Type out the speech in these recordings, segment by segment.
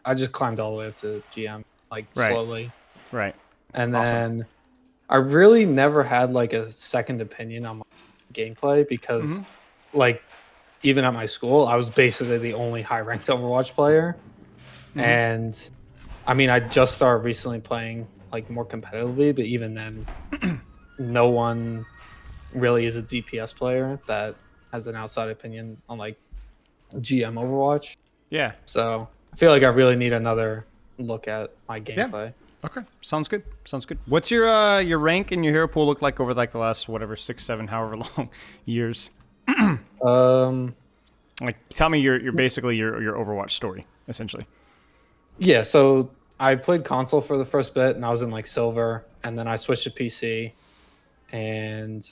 I just climbed all the way up to GM like Right. slowly, Right. and Awesome. then I really never had like a second opinion on my gameplay because like even at my school, I was basically the only high ranked Overwatch player. And I mean, I just started recently playing like more competitively, but even then, no one really is a DPS player that has an outside opinion on like GM Overwatch. Yeah. So I feel like I really need another look at my Yeah. gameplay. Okay. Sounds good. Sounds good. What's your rank and your hero pool look like over like the last whatever 6, 7, however long years? Um, Like, tell me your basically your Overwatch story essentially. yeah, so I played console for the first bit, and I was in like silver, and then I switched to PC and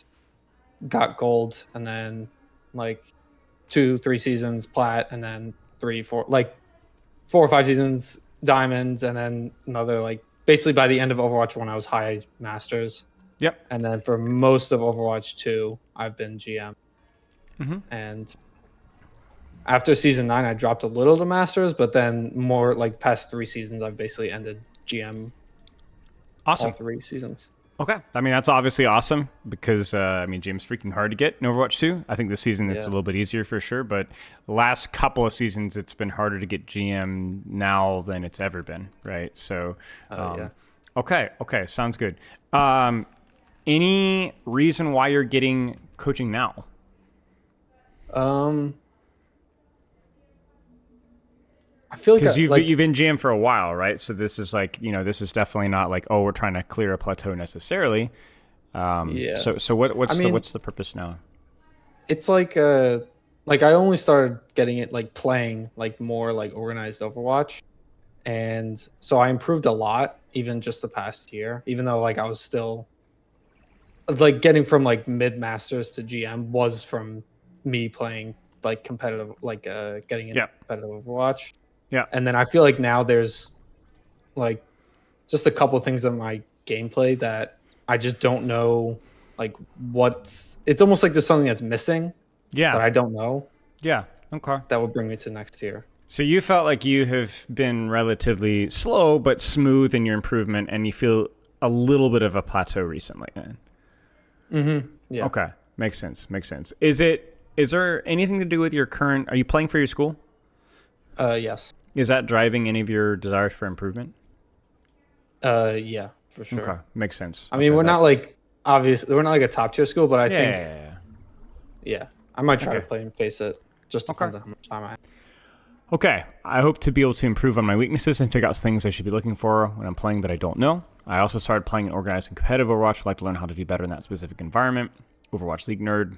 got gold, and then like 2, 3 seasons plat, and then 3, 4, like 4 or 5 seasons diamonds, and then another like basically by the end of Overwatch 1, I was high masters, Yep. and then for most of Overwatch 2, I've been GM, and after season 9, I dropped a little to masters, but then more like past 3 seasons, I've basically ended GM all Awesome. 3 seasons. Okay. I mean, that's obviously awesome because, I mean, James freaking hard to get in Overwatch 2. I think this season it's a Yeah. little bit easier for sure, but the last couple of seasons it's been harder to get GM now than it's ever been, right? So, Yeah. okay. Okay. Sounds good. Any reason why you're getting coaching now? Um, I feel Because like you've been GM for a while, right? So this is like, this is definitely not like, oh, we're trying to clear a plateau necessarily. yeah. So I mean, what's the purpose now? it's like I only started getting it like playing like more like organized Overwatch. And so I improved a lot even just the past year, even though like I was still like getting from like mid masters to GM was from me playing like competitive like getting into Yeah. competitive Overwatch. Yeah. And then I feel like now there's like just a couple things in my gameplay that I just don't know like what's it's almost like there's something that's missing Yeah. that I don't know Yeah. Okay. that would bring me to next tier. So you felt like you have been relatively slow but smooth in your improvement, and you feel a little bit of a plateau recently. Yeah. Okay, makes sense. Makes sense. Is there anything to do with your current? Are you playing for your school? Yes. Is that driving any of your desires for improvement? Yeah, for Okay, sure. makes sense. I mean, Okay, we're that. not like obviously we're not like a top tier school, but I Yeah. think yeah, I might try to Okay. play and face it. Just Okay. depends on how much time I have. Okay, I hope to be able to improve on my weaknesses and figure out things I should be looking for when I'm playing that I don't know. I also started playing an organized and competitive Overwatch. I'd like to learn how to do better in that specific environment. Overwatch League nerd.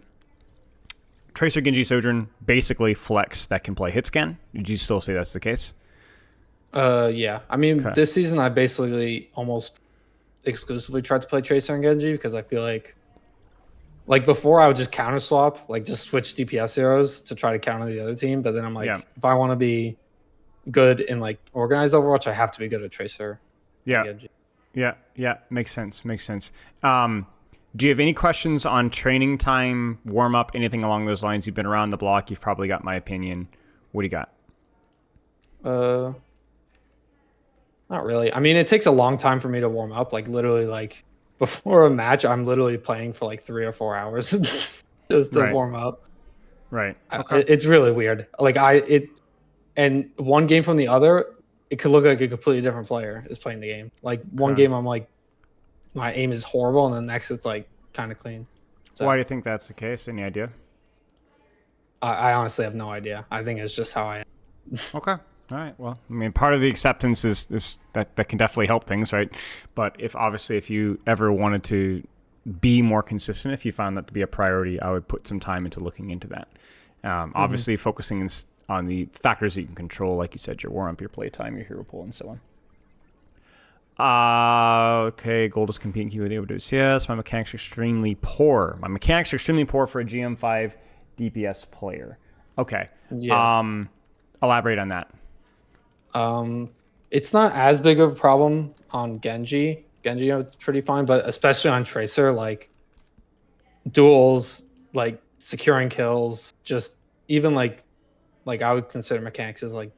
Tracer Genji Sojourn, basically flex that can play hit scan. Did you still say that's the case? Yeah. I mean, Okay. this season I basically almost exclusively tried to play Tracer and Genji because I feel like before I would just counter swap, like just switch DPS heroes to try to counter the other team. But then I'm Yeah. like, if I want to be good in like organized Overwatch, I have to be good at Tracer and Yeah. Genji. Yeah. Yeah. Makes sense. Makes sense. Do you have any questions on training time, warm up, anything along those lines? You've been around the block. You've probably got my opinion. What do you got? Uh, Not really. I mean, it takes a long time for me to warm up. Like literally, like before a match, I'm literally playing for like 3 or 4 hours just to Right. warm up. Right. Okay. It's really weird. Like and one game from the other, it could look like a completely different player is playing the game. Like one Okay. game, I'm like, my aim is horrible, and the next, it's like kind of clean. Why So do you think that's the case? Any idea? I honestly have no idea. I think it's just how I am. Okay. All right. Well, I mean, part of the acceptance is that can definitely help things, right? But if you ever wanted to be more consistent, if you found that to be a priority, I would put some time into looking into that. Obviously, focusing on the factors that you can control, like you said, your warm up, your playtime, your hero pool, and so on. Okay, gold is competing with the overdose. Yes, my mechanics are extremely poor. My mechanics are extremely poor for a GM5 DPS player. Okay. Yeah. Elaborate on that. It's not as big of a problem on Genji. Genji, it's pretty fine, but especially on Tracer, like duels, like securing kills, just even like I would consider mechanics as like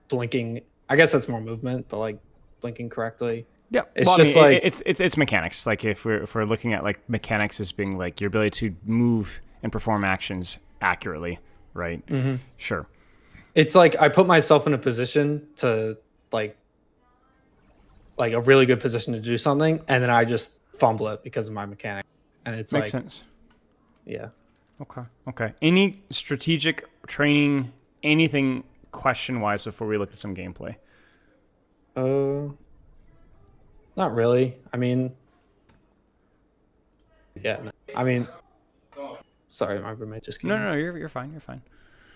blinking I guess that's more movement, but like blinking correctly. Yeah, It's well, just I mean, like it's mechanics. Like if we're looking at like mechanics as being like your ability to move and perform actions accurately, right? Sure. it's like I put myself in a position to like a really good position to do something, and then I just fumble it because of my mechanic. And it's Makes like, sense. yeah. Okay. Okay. Any strategic training, anything question wise before we look at some gameplay? Not really. I mean, yeah. No. I mean, sorry, my roommate just came No, in. no, no. You're fine. You're fine.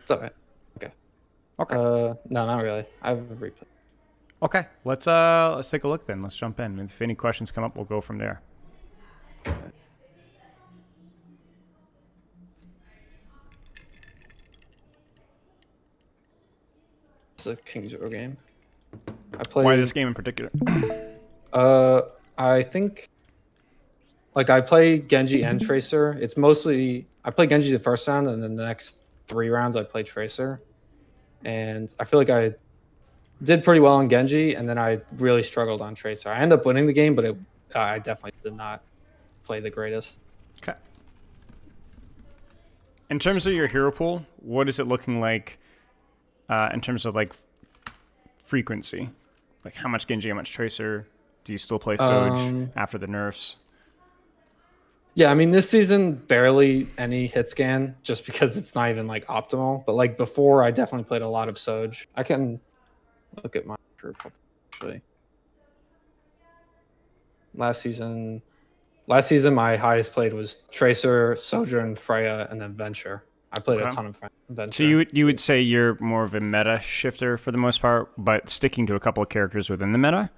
It's okay. Okay. Okay. No, not really. I have a replay. Okay. Let's take a look then. Let's jump in. If any questions come up, we'll go from there. Okay. It's a King Zero game. I play. Why this game in particular? I think like I play Genji and Tracer. It's mostly I play Genji the first round, and then the next 3 rounds I play Tracer. And I feel like I did pretty well on Genji, and then I really struggled on Tracer. I ended up winning the game, but I definitely did not play the greatest. Okay. In terms of your hero pool, what is it looking like in terms of like frequency? Like how much Genji, how much Tracer? Do you still play Soj after the nerfs? Yeah, I mean this season barely any hit scan just because it's not even like optimal. But like before, I definitely played a lot of Soj. I can look at my group actually. Last season, my highest played was Tracer, Sojourn, Freya, and then Venture. I played a ton of Venture. So you would say you're more of a meta shifter for the most part, but sticking to a couple of characters within the meta?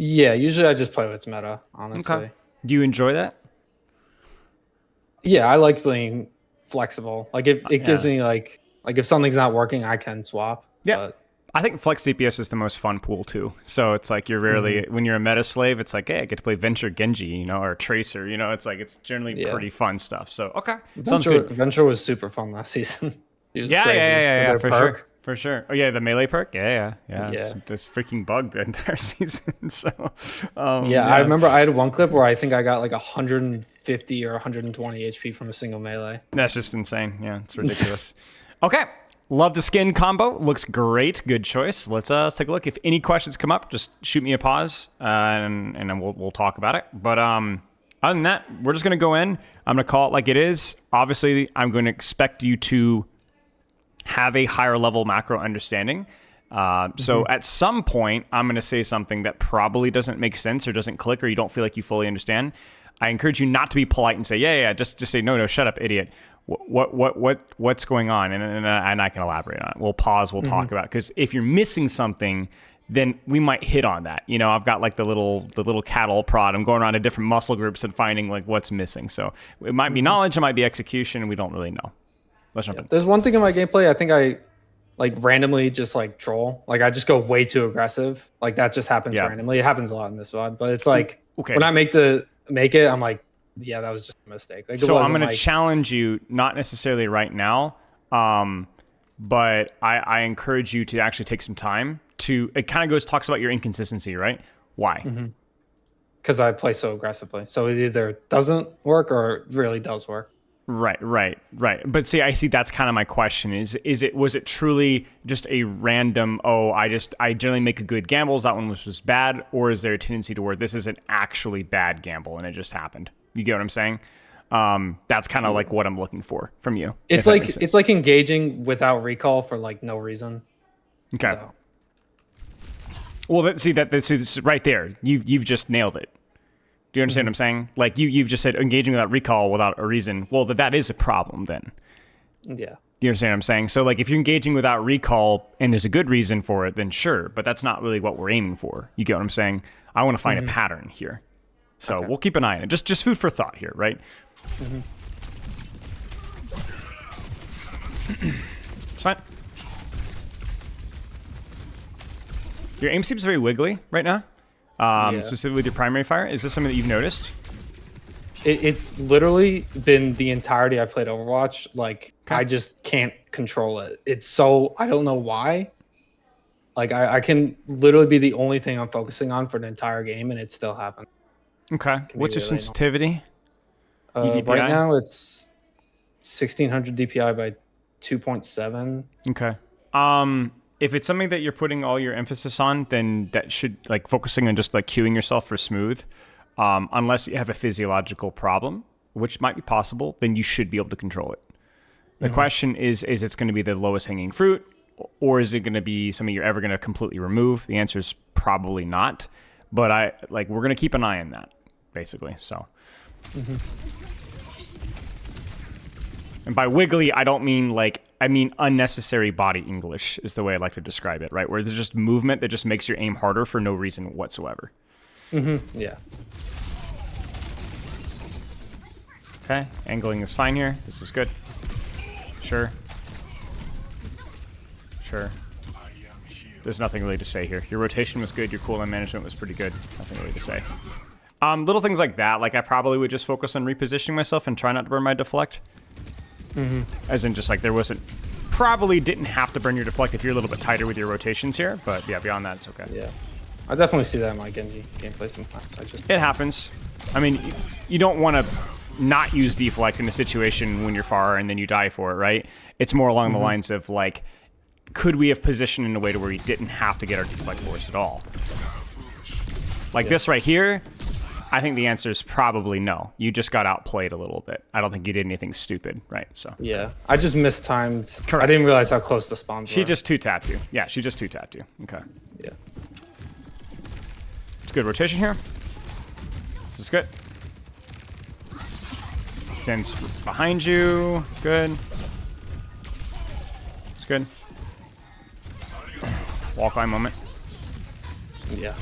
Yeah, usually I just play what's meta, honestly. Okay. Do you enjoy that? Yeah, I like being flexible. Like if it gives me like if something's not working, I can swap. Yeah. But I think Flex DPS is the most fun pool too. So it's like you're rarely when you're a meta slave, it's like, hey, I get to play Venture Genji, you know, or Tracer, you know, it's like it's generally pretty fun stuff. So okay. Sounds good. Venture was super fun last season. It was yeah, crazy. yeah, for perk. sure. For sure. Oh yeah, the melee perk. Yeah. It's freaking bugged the entire season. So I remember I had one clip where I think I got like 150 or 120 HP from a single melee. That's just insane. Yeah, it's ridiculous. Okay. Love the skin combo. Looks great. Good choice. Let's take a look. If any questions come up, just shoot me a pause, and then we'll talk about it. But other than that, we're just gonna go in. I'm gonna call it like it is. Obviously, I'm going to expect you to have a higher level macro understanding. So at some point, I'm going to say something that probably doesn't make sense or doesn't click, or you don't feel like you fully understand. I encourage you not to be polite and say, yeah, just say, no, shut up, idiot. What's going on? And I can elaborate on it. We'll pause. We'll talk about it. Because if you're missing something, then we might hit on that. You know, I've got like the little cattle prod. I'm going around to different muscle groups and finding like what's missing. So it might be knowledge, it might be execution, and we don't really know. Let's jump in. There's one thing in my gameplay. I think I like randomly just like troll. Like I just go way too aggressive. Like that just happens randomly. It happens a lot in this VOD, but it's like when I make it, I'm like, yeah, that was just a mistake. Like, so I'm going to challenge you, not necessarily right now, but I encourage you to actually take some time to. It kind of talks about your inconsistency, right? Why? Because I play so aggressively. So it either doesn't work or it really does work. Right. But I see that's kind of my question. Was it truly just a random, I generally make a good gamble, that one was just bad, or is there a tendency to where this is an actually bad gamble and it just happened? You get what I'm saying? That's kind of like what I'm looking for from you. It's like engaging without recall for like no reason. Okay. So. Well, this is right there. You've just nailed it. Do you understand what I'm saying? Like you've just said engaging without recall without a reason. Well, that is a problem then. Yeah. Do you understand what I'm saying? So like if you're engaging without recall and there's a good reason for it, then sure. But that's not really what we're aiming for. You get what I'm saying? I want to find a pattern here. So we'll keep an eye on it. Just food for thought here, right? It's fine. Your aim seems very wiggly right now. Specifically with your primary fire. Is this something that you've noticed? It's literally been the entirety I've played Overwatch. Like I just can't control it. It's so I don't know why. Like I can literally be the only thing I'm focusing on for the entire game, and it still happens. Okay. What's your sensitivity? Right now it's 1600 DPI by 2.7. Okay. If it's something that you're putting all your emphasis on, then that should like focusing on just like cueing yourself for smooth. Unless you have a physiological problem, which might be possible, then you should be able to control it. The question is it's going to be the lowest hanging fruit, or is it going to be something you're ever going to completely remove? The answer is probably not. But we're going to keep an eye on that, basically. So. And by wiggly, I don't mean I mean unnecessary body English is the way I like to describe it, right? Where there's just movement that just makes your aim harder for no reason whatsoever. Yeah. Okay, angling is fine here. This is good. Sure. Sure. There's nothing really to say here. Your rotation was good. Your cooldown management was pretty good. Nothing really to say. Little things like that. Like I probably would just focus on repositioning myself and try not to burn my deflect. As in just like there wasn't... Probably didn't have to burn your deflect if you're a little bit tighter with your rotations here. But yeah, beyond that, it's okay. Yeah. I definitely see that in my Genji gameplay sometimes. It happens. I mean, you don't want to not use deflect in a situation when you're far and then you die for it, right? It's more along the lines of like, could we have positioned in a way to where we didn't have to get our deflect force at all? Like this right here, I think the answer is probably no. You just got outplayed a little bit. I don't think you did anything stupid, right? So yeah, I just mistimed. Correct. I didn't realize how close the spawns were. She just two-tapped you. Yeah, she just two-tapped you. Okay. Yeah. It's good rotation here. This is good. Zen's behind you. Good. It's good. Wall climb moment. Yeah.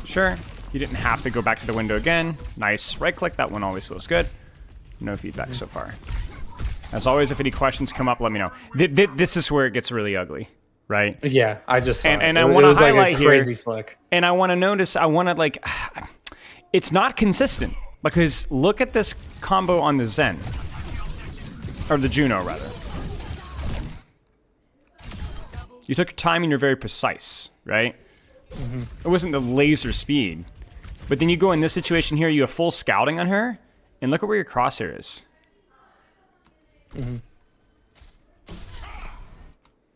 Sure. You didn't have to go back to the window again. Nice. Right click. That one always feels good. No feedback so far. As always, if any questions come up, let me know. This is where it gets really ugly, right? Yeah, I just saw and I want to highlight like a crazy here, flick. And I want to notice. I want to like. It's not consistent because look at this combo on the Zen, or the Juno rather. You took your time and you're very precise, right? It wasn't the laser speed. But then you go in this situation here, you have full scouting on her, and look at where your crosshair is.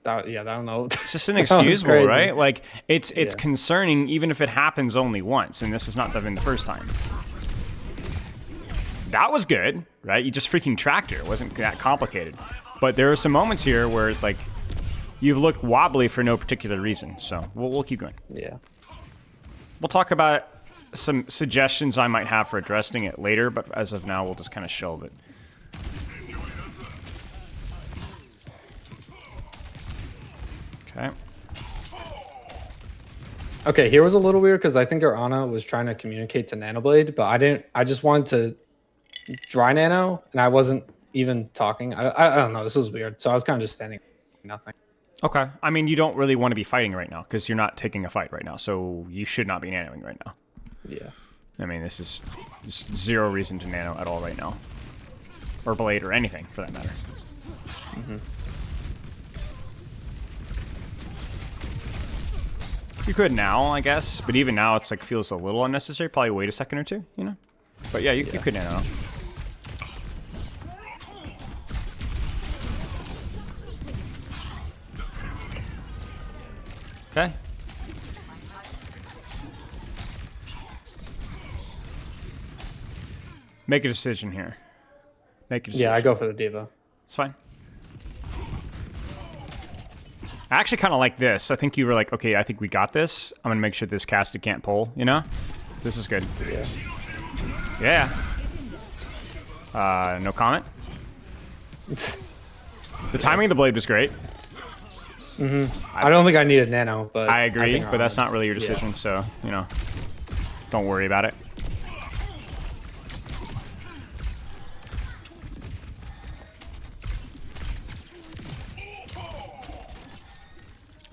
I don't know. It's just inexcusable, right? Like, it's concerning even if it happens only once, and this has not been the first time. That was good, right? You just freaking tracked her. It wasn't that complicated. But there are some moments here where, like, you've looked wobbly for no particular reason. So we'll keep going. Yeah. We'll talk about some suggestions I might have for addressing it later, but as of now, we'll just kind of shelve it. Okay. Okay, here was a little weird because I think our Ana was trying to communicate to Nanoblade, but I didn't. I just wanted to dry nano, and I wasn't even talking. I don't know. This was weird. So I was kind of just standing, nothing. Okay. I mean, you don't really want to be fighting right now because you're not taking a fight right now, so you should not be nanoing right now. Yeah. I mean, there's zero reason to nano at all right now. Or blade or anything, for that matter. You could now, I guess, but even now it's like feels a little unnecessary. Probably wait a second or two, you know? But yeah, you could nano. Okay. Make a decision here. Make a decision. Yeah, I go for the Diva. It's fine. I actually kind of like this. I think you were like, okay, I think we got this. I'm going to make sure this caster can't pull, you know? This is good. Yeah. Yeah. No comment? The timing of the blade was great. I don't think I needed nano, but I agree, but that's not really your decision, so, you know, don't worry about it.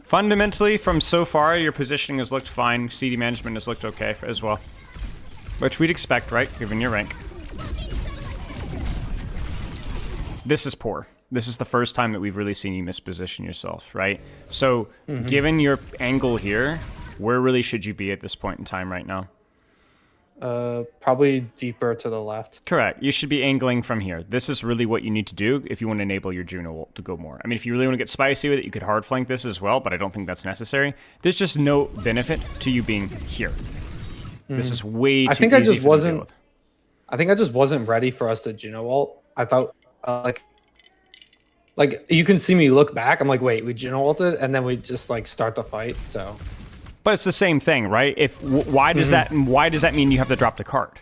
Fundamentally, from so far, your positioning has looked fine. CD management has looked okay as well. Which we'd expect, right? Given your rank. This is poor. This is the first time that we've really seen you misposition yourself, right? So, given your angle here, where really should you be at this point in time right now? Probably deeper to the left. Correct. You should be angling from here. This is really what you need to do if you want to enable your Juno ult to go more. I mean, if you really want to get spicy with it, you could hard flank this as well, but I don't think that's necessary. There's just no benefit to you being here. This is way too easy I just for wasn't. to deal with. I think I just wasn't ready for us to Juno ult. I thought like you can see me look back. I'm like, wait, we Juno ulted, and then we just like start the fight. So. But it's the same thing, right? Why does that mean you have to drop the card?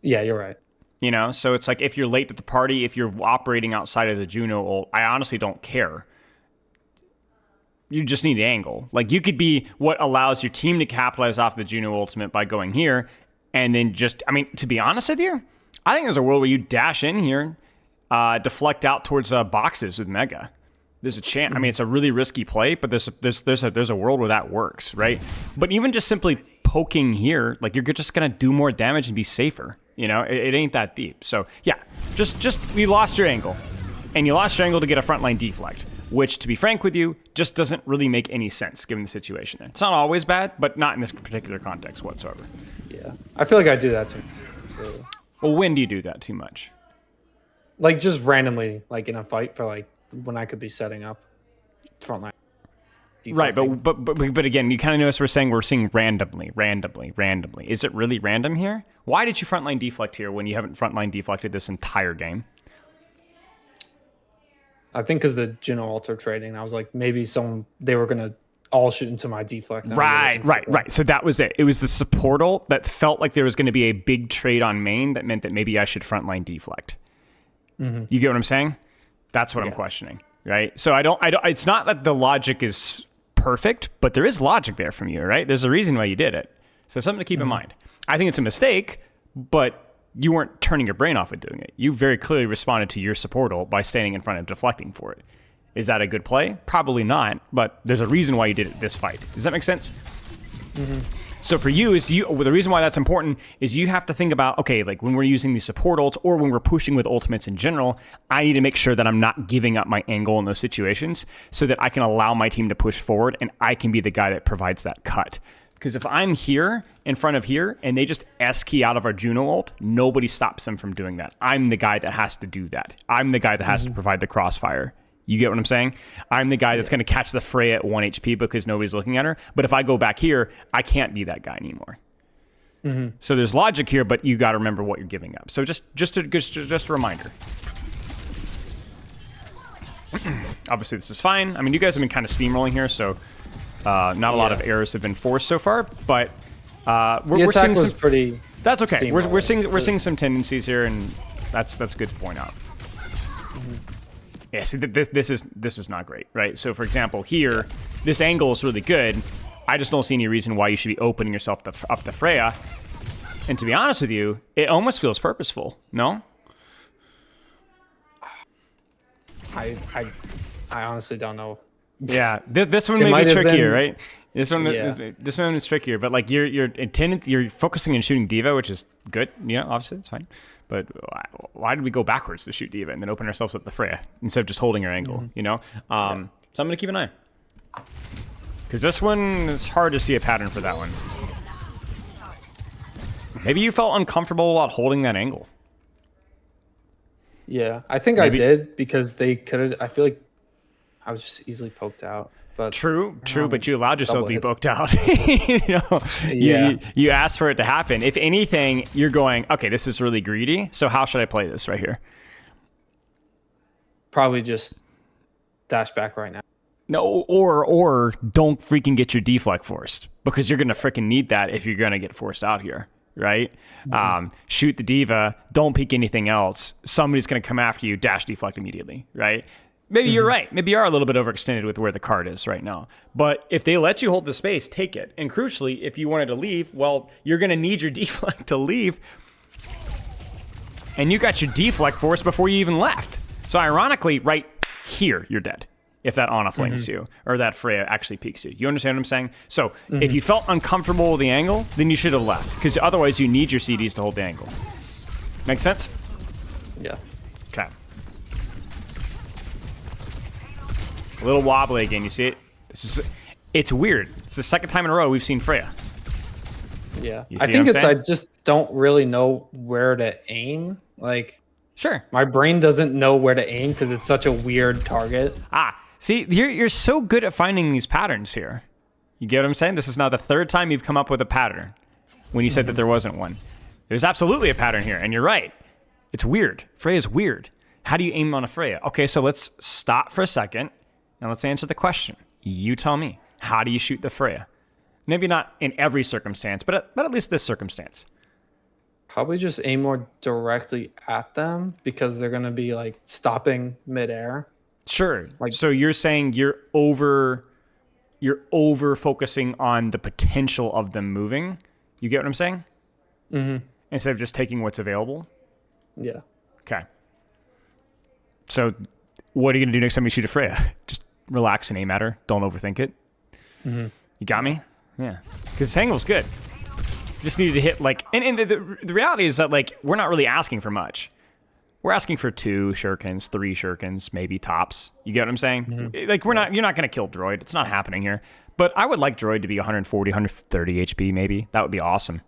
Yeah, you're right. You know, so it's like if you're late at the party, if you're operating outside of the Juno ult, I honestly don't care. You just need an angle. Like you could be what allows your team to capitalize off the Juno ultimate by going here, and then just, I mean, to be honest with you, I think there's a world where you dash in here, deflect out towards boxes with Mega. There's a chance. I mean, it's a really risky play, but there's a world where that works, right? But even just simply poking here, like you're just gonna do more damage and be safer. You know, it ain't that deep. So yeah, just you lost your angle, and you lost your angle to get a frontline deflect, which, to be frank with you, just doesn't really make any sense given the situation. It's not always bad, but not in this particular context whatsoever. Yeah, I feel like I do that too. Well, when do you do that too much? Like just randomly, like in a fight for like. When I could be setting up frontline. Right, but again, you kind of notice we're seeing randomly. Is it really random here? Why did you frontline deflect here when you haven't frontline deflected this entire game? I think because the Juno alter trading, I was like, maybe they were gonna all shoot into my deflect. Right. So that was it. It was the support ult that felt like there was going to be a big trade on main that meant that maybe I should frontline deflect. You get what I'm saying? That's what I'm questioning, right? So I don't. It's not that the logic is perfect, but there is logic there from you, right? There's a reason why you did it. So something to keep in mind. I think it's a mistake, but you weren't turning your brain off at doing it. You very clearly responded to your support ult by standing in front and deflecting for it. Is that a good play? Probably not, but there's a reason why you did it this fight. Does that make sense? So for you, the reason why that's important is you have to think about, okay, like when we're using these support ults or when we're pushing with ultimates in general, I need to make sure that I'm not giving up my angle in those situations so that I can allow my team to push forward and I can be the guy that provides that cut. Because if I'm here in front of here and they just S-key out of our Juno ult, nobody stops them from doing that. I'm the guy that has to do that. I'm the guy that has to provide the crossfire. You get what I'm saying? I'm the guy that's going to catch the Freya at 1 HP because nobody's looking at her. But if I go back here, I can't be that guy anymore. So there's logic here, but you got to remember what you're giving up. So just a reminder. Obviously, this is fine. I mean, you guys have been kind of steamrolling here, so not a lot of errors have been forced so far. But we're seeing some pretty. That's okay. We're seeing some tendencies here, and that's good to point out. Yeah, see, this is not great, right? So, for example, here, this angle is really good. I just don't see any reason why you should be opening yourself up to Freya. And to be honest with you, it almost feels purposeful, no? I honestly don't know. Yeah, this one may be trickier, right? This one is trickier, but like you're focusing on shooting D.Va, which is good. You know, obviously it's fine. But why did we go backwards to shoot D.Va and then open ourselves up the Freya instead of just holding our angle? You know, so I'm gonna keep an eye because this one is hard to see a pattern for that one. Maybe you felt uncomfortable about holding that angle. Yeah, I think I did because they could have. I feel like I was just easily poked out. But true, but you allowed yourself to be poked out. You asked for it to happen. If anything, you're going, okay, this is really greedy. So how should I play this right here? Probably just dash back right now. No, or don't freaking get your deflect forced because you're gonna freaking need that if you're gonna get forced out here, right? Shoot the D.Va, don't peek anything else. Somebody's gonna come after you, dash deflect immediately, right? Maybe you're right. Maybe you are a little bit overextended with where the card is right now. But if they let you hold the space, take it. And crucially, if you wanted to leave, well, you're going to need your deflect to leave. And you got your deflect force before you even left. So ironically, right here, you're dead. If that Ana flanks you, or that Freya actually peeks you. You understand what I'm saying? So if you felt uncomfortable with the angle, then you should have left. Because otherwise, you need your CDs to hold the angle. Make sense? Yeah. Okay. A little wobbly again. You see it? It's weird. It's the second time in a row we've seen Freya. Yeah, I think I just don't really know where to aim. Like, sure, my brain doesn't know where to aim because it's such a weird target. See, you're so good at finding these patterns here. You get what I'm saying? This is now the third time you've come up with a pattern when you said that there wasn't one. There's absolutely a pattern here, and you're right. It's weird. Freya's weird. How do you aim on a Freya? Okay, so let's stop for a second, and let's answer the question. You tell me. How do you shoot the Freya? Maybe not in every circumstance, but at least this circumstance. Probably just aim more directly at them because they're going to be like stopping midair. Sure. Like, so you're saying you're over focusing on the potential of them moving. You get what I'm saying? Mm-hmm. Instead of just taking what's available? Yeah. Okay. So what are you going to do next time you shoot a Freya? Just relax and aim at her. Don't overthink it. Mm-hmm. You got me? Yeah. Because this angle's good. Just needed to hit like... And the reality is that like we're not really asking for much. We're asking for 2 shurikens, 3 shurikens, maybe tops. You get what I'm saying? Mm-hmm. Like you're not going to kill Droid. It's not happening here. But I would like Droid to be 140, 130 HP maybe. That would be awesome.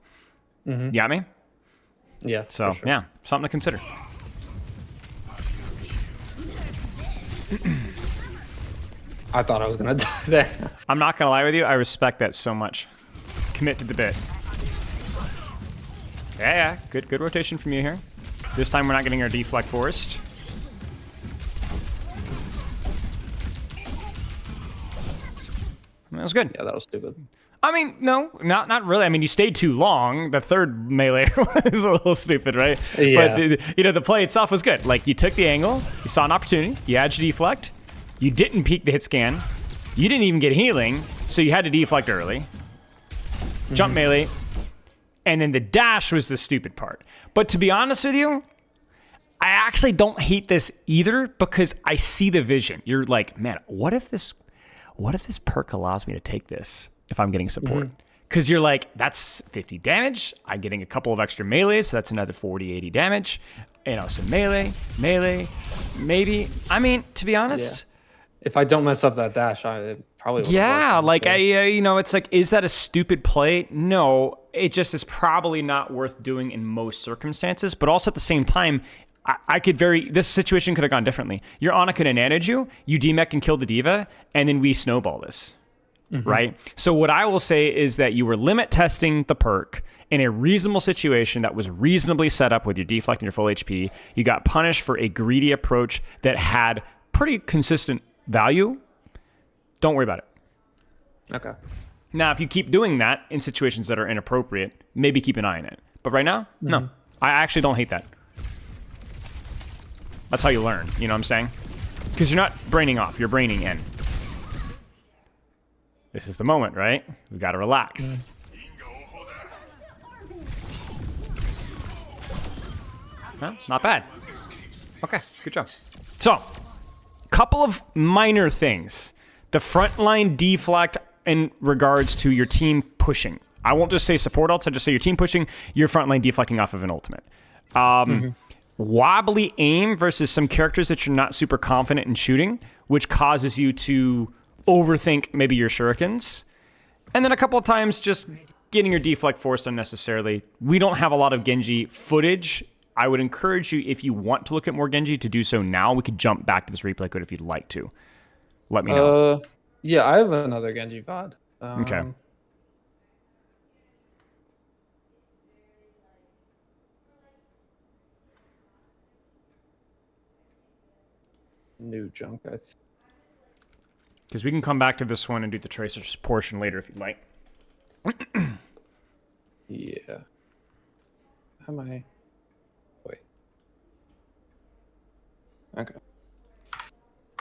Mm-hmm. You got me? Yeah. So, sure. Yeah, something to consider. I thought I was going to die there. I'm not going to lie with you. I respect that so much. Commit to the bit. Yeah. Good rotation from you here. This time we're not getting our deflect forced. That was good. Yeah, that was stupid. I mean, no, not really. I mean, you stayed too long. The third melee was a little stupid, right? Yeah. But, the play itself was good. Like, you took the angle. You saw an opportunity. You had your deflect. You didn't peek the hit scan. You didn't even get healing, so you had to deflect early. Jump melee. And then the dash was the stupid part. But to be honest with you, I actually don't hate this either because I see the vision. You're like, man, what if this perk allows me to take this if I'm getting support? Because you're like, that's 50 damage. I'm getting a couple of extra melees, so that's another 40, 80 damage. Some melee, maybe. I mean, to be honest... Yeah. If I don't mess up that dash, I probably would. Yeah, like it's like, is that a stupid play? No, it just is probably not worth doing in most circumstances. But also at the same time, this situation could have gone differently. Your Ana could have nanted you demech and kill the diva, and then we snowball this, right? So what I will say is that you were limit testing the perk in a reasonable situation that was reasonably set up with your deflect and your full HP. You got punished for a greedy approach that had pretty consistent value. Don't worry about it. Okay. Now, if you keep doing that in situations that are inappropriate, maybe keep an eye on it. But right now, no. I actually don't hate that. That's how you learn, you know what I'm saying? Because you're not braining off, you're braining in. This is the moment, right? We gotta relax. Well, it's not bad. Okay, good job. So, couple of minor things. The frontline deflect in regards to your team pushing. I won't just say support ults, I just say your team pushing, your frontline deflecting off of an ultimate. Wobbly aim versus some characters that you're not super confident in shooting, which causes you to overthink maybe your shurikens. And then a couple of times just getting your deflect forced unnecessarily. We don't have a lot of Genji footage. I would encourage you, if you want to look at more Genji, to do so now. We could jump back to this replay code if you'd like to. Let me know. Yeah, I have another Genji VOD. Okay. New junk, I think. Because we can come back to this one and do the tracers portion later if you'd like. Yeah. Am I... Wait. Okay.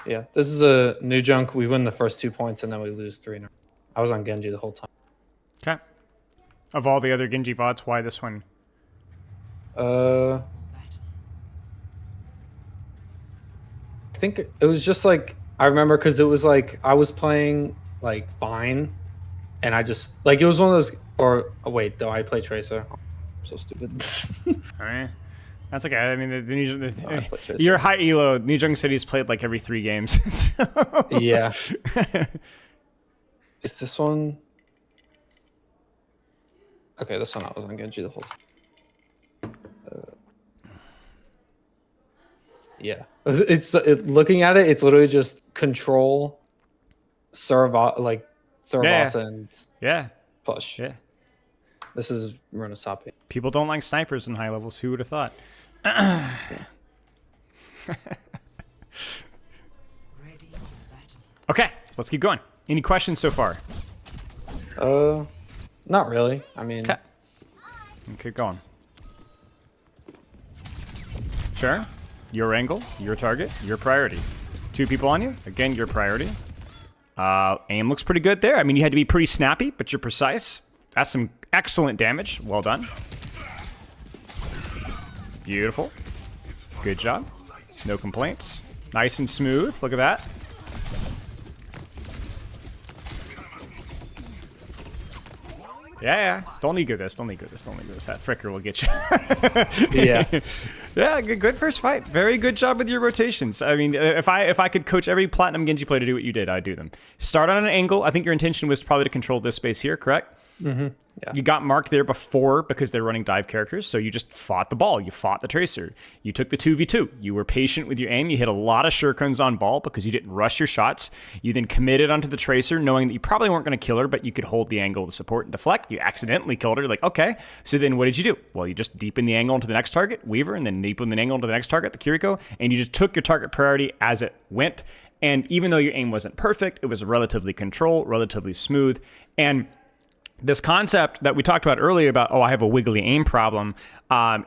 Yeah, this is a new junk. We win the first 2 points and then we lose 3. I was on Genji the whole time. Okay. Of all the other Genji VODs, why this one? I think it was just like, I remember because it was like I was playing like fine, and I just like, it was one of those, or oh, wait, though I play Tracer. I'm so stupid. All right. That's okay. I mean, Tracer. you're high elo. New Junk City's played like every 3 games. So. Yeah. Is this one? Okay, this one I was on Genji the whole time. Yeah, looking at it, it's literally just control, serve and push. Yeah. This is Runasapi. People don't like snipers in high levels. Who would have thought? Okay, let's keep going. Any questions so far? Not really. I mean, keep going. Sure. Your angle, your target, your priority. 2 people on you. Again, your priority. Aim looks pretty good there. I mean, you had to be pretty snappy, but you're precise. That's some excellent damage. Well done. Beautiful. Good job. No complaints. Nice and smooth. Look at that. Yeah. Don't ego this. Don't ego this. That fricker will get you. Yeah. Yeah, good first fight. Very good job with your rotations. I mean, if I could coach every Platinum Genji player to do what you did, I'd do them. Start on an angle. I think your intention was probably to control this space here, correct? Mm-hmm. Yeah. You got marked there before because they're running dive characters, so you just fought the ball. You fought the Tracer. You took the 2v2. You were patient with your aim. You hit a lot of shurikens on ball because you didn't rush your shots. You then committed onto the Tracer, knowing that you probably weren't going to kill her, but you could hold the angle to support and deflect. You accidentally killed her. You're like, okay. So then what did you do? Well, you just deepened the angle into the next target, Weaver, and then deepened the angle into the next target, the Kiriko, and you just took your target priority as it went. And even though your aim wasn't perfect, it was relatively controlled, relatively smooth, and this concept that we talked about earlier about, I have a wiggly aim problem,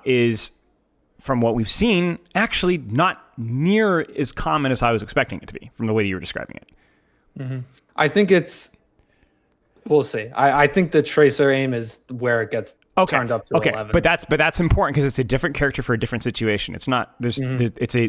is, from what we've seen, actually not near as common as I was expecting it to be from the way that you were describing it. Mm-hmm. I think we'll see. I think the Tracer aim is where it gets turned up to 11. But that's important because it's a different character for a different situation. It's not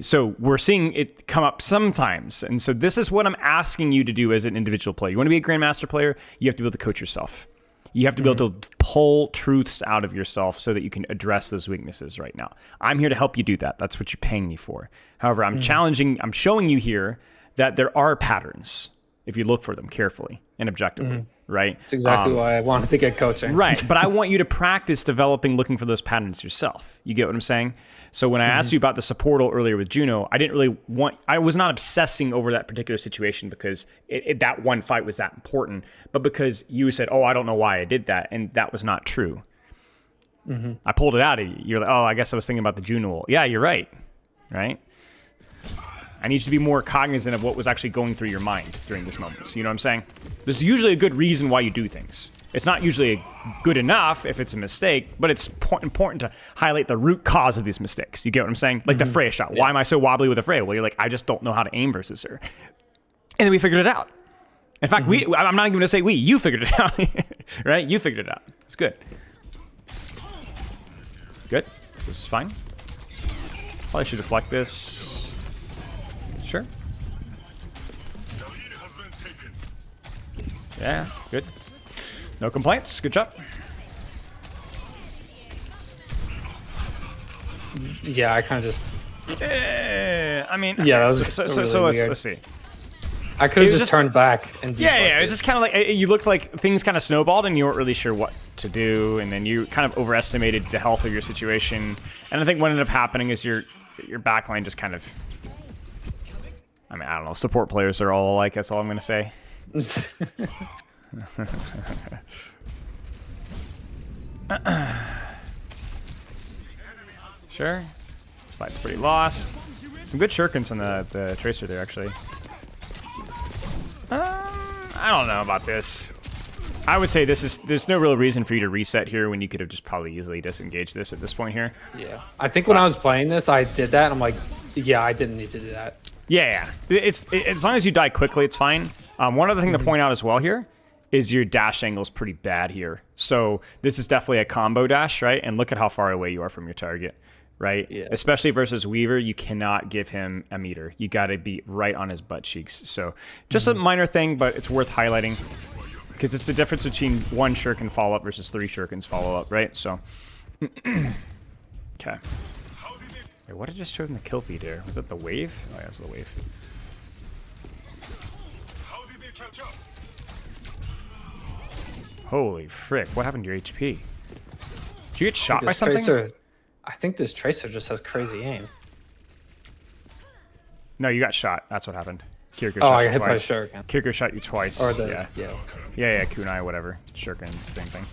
so we're seeing it come up sometimes. And so this is what I'm asking you to do as an individual player. You want to be a Grandmaster player, you have to be able to coach yourself. You have to be able to pull truths out of yourself so that you can address those weaknesses right now. I'm here to help you do that. That's what you're paying me for. However, I'm showing you here that there are patterns if you look for them carefully and objectively, right? That's exactly why I wanted to get coaching. Right, but I want you to practice looking for those patterns yourself. You get what I'm saying? So when I asked you about the supportal earlier with Juno, I was not obsessing over that particular situation because that one fight was that important, but because you said, I don't know why I did that, and that was not true. Mm-hmm. I pulled it out of you. You're like, I guess I was thinking about the Juno. Yeah, you're right. Right? I need you to be more cognizant of what was actually going through your mind during those moments. You know what I'm saying? There's usually a good reason why you do things. It's not usually good enough if it's a mistake, but it's important to highlight the root cause of these mistakes. You get what I'm saying? Like the Freya shot. Yeah. Why am I so wobbly with the Freya? Well, you're like, I just don't know how to aim versus her. And then we figured it out. In fact, I'm not even going to say you figured it out. Right? You figured it out. It's good. Good. This is fine. Probably should deflect this. Sure. Yeah, good. No complaints. Good job. Yeah, I kind of just. I mean, yeah, that was so let's see. I could have just turned back and yeah. It was just kind of like you looked like things kind of snowballed and you weren't really sure what to do, and then you kind of overestimated the health of your situation. And I think what ended up happening is your backline just kind of. I mean, I don't know. Support players are all alike. That's all I'm gonna say. Sure. This fight's pretty lost. Some good shurikens on the Tracer there, actually. I don't know about this. I would say there's no real reason for you to reset here when you could have just probably easily disengaged this at this point here. Yeah. I think when I was playing this, I did that, and I'm like, yeah, I didn't need to do that. Yeah. It's as long as you die quickly, it's fine. One other thing to point out as well here is your dash angle is pretty bad here. So this is definitely a combo dash, right? And look at how far away you are from your target, right? Yeah. Especially versus Weaver, you cannot give him a meter. You got to be right on his butt cheeks. So just a minor thing, but it's worth highlighting because it's the difference between 1 shuriken follow-up versus 3 shurikens follow-up, right? So, okay. Wait, what did I just show in the kill feed here? Was that the wave? Oh, yeah, it was the wave. Holy frick, what happened to your HP? Did you get shot by something? I think this Tracer just has crazy aim. No, you got shot. That's what happened. Kiriko Oh, shot I you hit by twice. Shuriken. Kiriko shot you twice. Or the, yeah, kunai, whatever. Shuriken's same thing.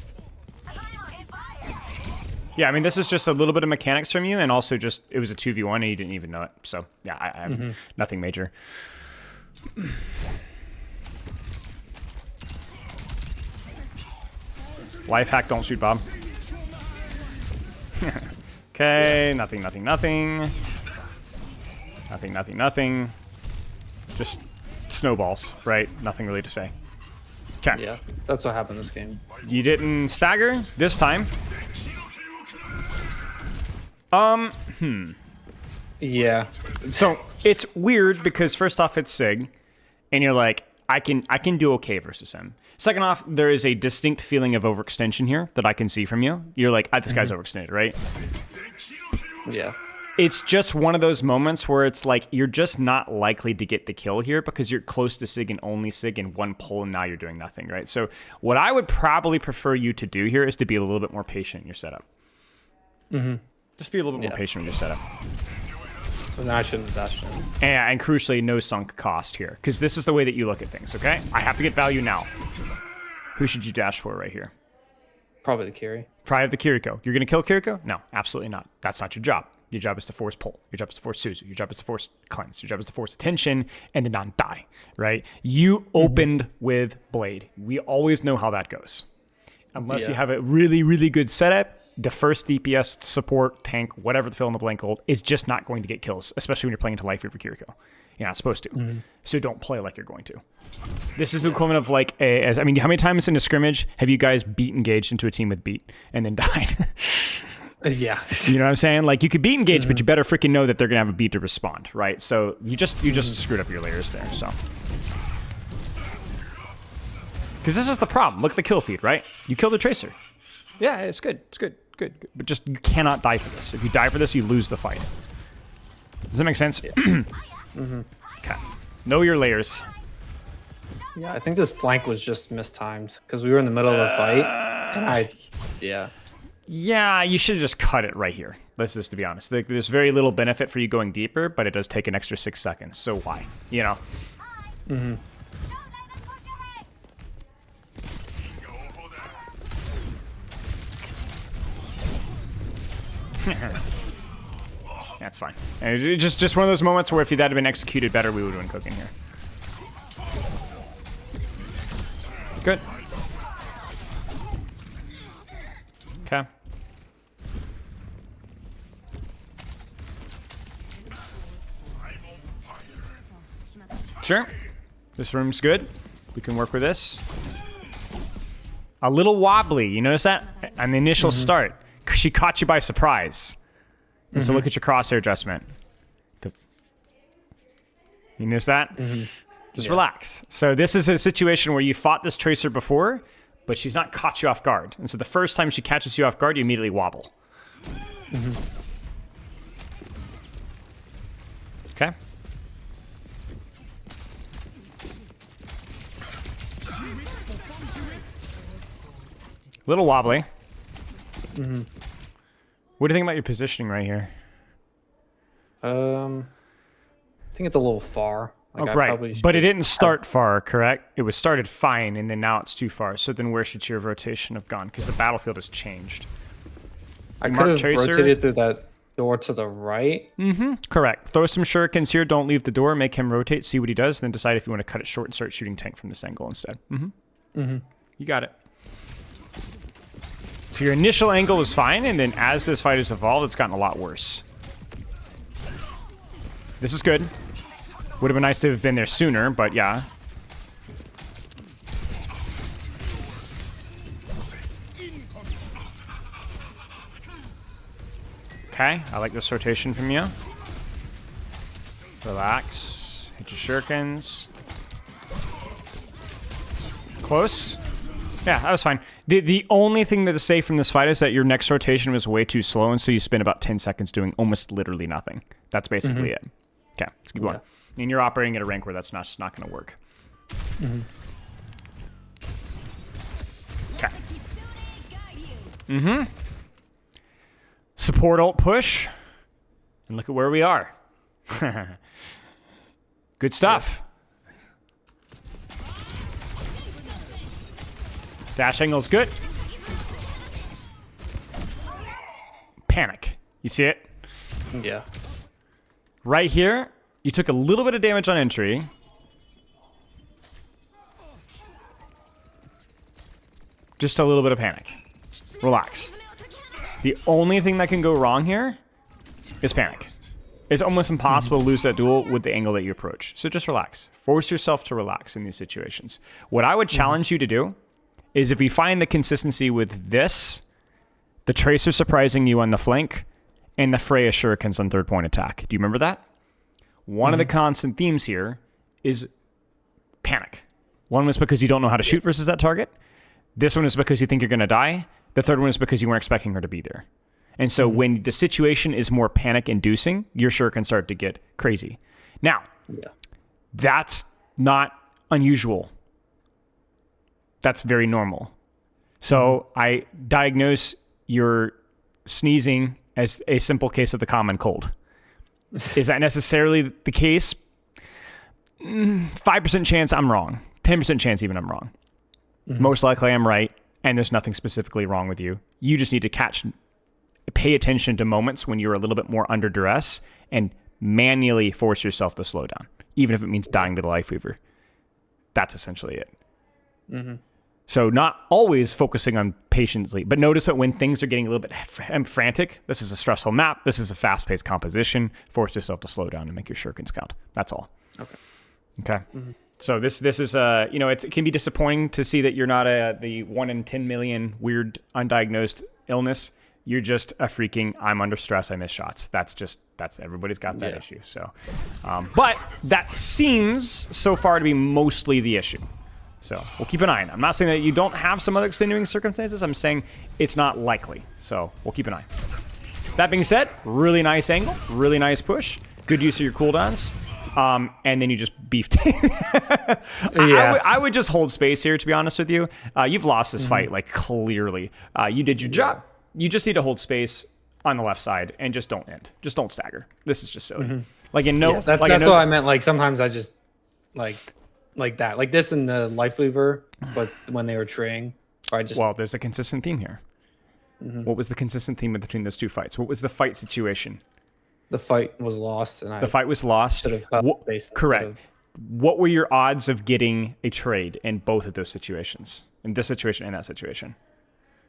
Yeah, I mean, this is just a little bit of mechanics from you, and also just, it was a 2v1 and you didn't even know it. So, yeah, I have nothing major. Life hack, don't shoot Bob. Okay, nothing. Nothing. Just snowballs, right? Nothing really to say. Okay. Yeah, that's what happened this game. You didn't stagger this time. Yeah. So it's weird because first off, it's Sig, and you're like, I can do okay versus him. Second off, there is a distinct feeling of overextension here that I can see from you. You're like, this guy's overextended, right? Yeah. It's just one of those moments where it's like you're just not likely to get the kill here because you're close to Sig and only Sig in one pull, and now you're doing nothing, right? So what I would probably prefer you to do here is to be a little bit more patient in your setup. Just be a little bit more patient in your setup. So then I shouldn't have dashed in. And crucially, no sunk cost here, because this is the way that you look at things, okay? I have to get value now. Who should you dash for right here? Probably the Kiri. Probably the Kiriko. You're going to kill Kiriko? No, absolutely not. That's not your job. Your job is to force pull. Your job is to force Suzu. Your job is to force cleanse. Your job is to force attention and to not die, right? You opened with Blade. We always know how that goes. Unless you have a really, really good setup, the first DPS, support, tank, whatever the fill in the blank gold is just not going to get kills, especially when you're playing into life for Kiriko. You're not supposed to. So don't play like you're going to. This is the equivalent of like how many times in a scrimmage have you guys beat engaged into a team with beat and then died? Yeah. You know what I'm saying? Like, you could beat engage, but you better freaking know that they're gonna have a beat to respond, right? So you just screwed up your layers there. So because this is the problem. Look at the kill feed, right? You killed the Tracer. Yeah, it's good. It's good. Good. But just you cannot die for this. If you die for this, you lose the fight. Does that make sense? Yeah. Okay. Know your layers. Yeah, I think this flank was just mistimed because we were in the middle of the fight, and Yeah, you should have just cut it right here. Let's just to be honest. There's very little benefit for you going deeper, but it does take an extra 6 seconds. So why? You know? That's fine. And it's just one of those moments where if that had been executed better, we would have been cooking here. Good. Okay. Sure. This room's good. We can work with this. A little wobbly. You notice that? On the initial start. She caught you by surprise. And so look at your crosshair adjustment. You notice that? Just relax. So this is a situation where you fought this Tracer before, but she's not caught you off guard. And so the first time she catches you off guard, you immediately wobble. Okay. Little wobbly. What do you think about your positioning right here? I think it's a little far. Like, right, but it didn't start far, correct? It was started fine, and then now it's too far. So then where should your rotation have gone? Because the battlefield has changed. I could have rotated through that door to the right. Correct. Throw some shurikens here. Don't leave the door. Make him rotate. See what he does. Then decide if you want to cut it short and start shooting tank from this angle instead. You got it. So your initial angle was fine, and then as this fight has evolved, it's gotten a lot worse. This is good. Would have been nice to have been there sooner, but yeah. Okay, I like this rotation from you. Relax. Hit your shurikens. Close. Yeah, that was fine. The only thing that is safe from this fight is that your next rotation was way too slow, and so you spend about 10 seconds doing almost literally nothing. That's basically it. Okay, let's keep going. And you're operating at a rank where that's just not going to work. Okay. Support ult push. And look at where we are. Good stuff. Dash angle's good. Panic. You see it? Yeah. Right here, you took a little bit of damage on entry. Just a little bit of panic. Relax. The only thing that can go wrong here is panic. It's almost impossible to lose that duel with the angle that you approach. So just relax. Force yourself to relax in these situations. What I would challenge you to do is if you find the consistency with this, the Tracer surprising you on the flank, and the Freya Shurikens on third point attack. Do you remember that? One of the constant themes here is panic. One was because you don't know how to shoot versus that target. This one is because you think you're going to die. The third one is because you weren't expecting her to be there. And so when the situation is more panic-inducing, your Shuriken start to get crazy. Now, that's not unusual. That's very normal. So I diagnose your sneezing as a simple case of the common cold. Is that necessarily the case? 5% chance I'm wrong. 10% chance even I'm wrong. Most likely I'm right, and there's nothing specifically wrong with you. You just need to pay attention to moments when you're a little bit more under duress and manually force yourself to slow down, even if it means dying to the Life Weaver. That's essentially it. So not always focusing on patiently, but notice that when things are getting a little bit frantic, this is a stressful map, this is a fast-paced composition, force yourself to slow down and make your shurikens count. That's all. Okay. So this is it can be disappointing to see that you're not the 1 in 10 million weird undiagnosed illness. You're just a freaking I'm under stress, I miss shots. That's everybody's got that issue. So, but that seems so far to be mostly the issue. So we'll keep an eye on it. I'm not saying that you don't have some other extenuating circumstances. I'm saying it's not likely. So we'll keep an eye. That being said, really nice angle, really nice push, good use of your cooldowns. And then you just beefed. I would just hold space here, to be honest with you. You've lost this fight, like, clearly. You did your job. You just need to hold space on the left side and just don't end. Just don't stagger. This is just silly. Like, that's what I meant. Like, sometimes I just, like that. Like this in the Life Weaver, but when they were trading, Well, there's a consistent theme here. What was the consistent theme between those two fights? What was the fight situation? The fight was lost, and the fight was lost. Correct. What were your odds of getting a trade in both of those situations? In this situation and that situation?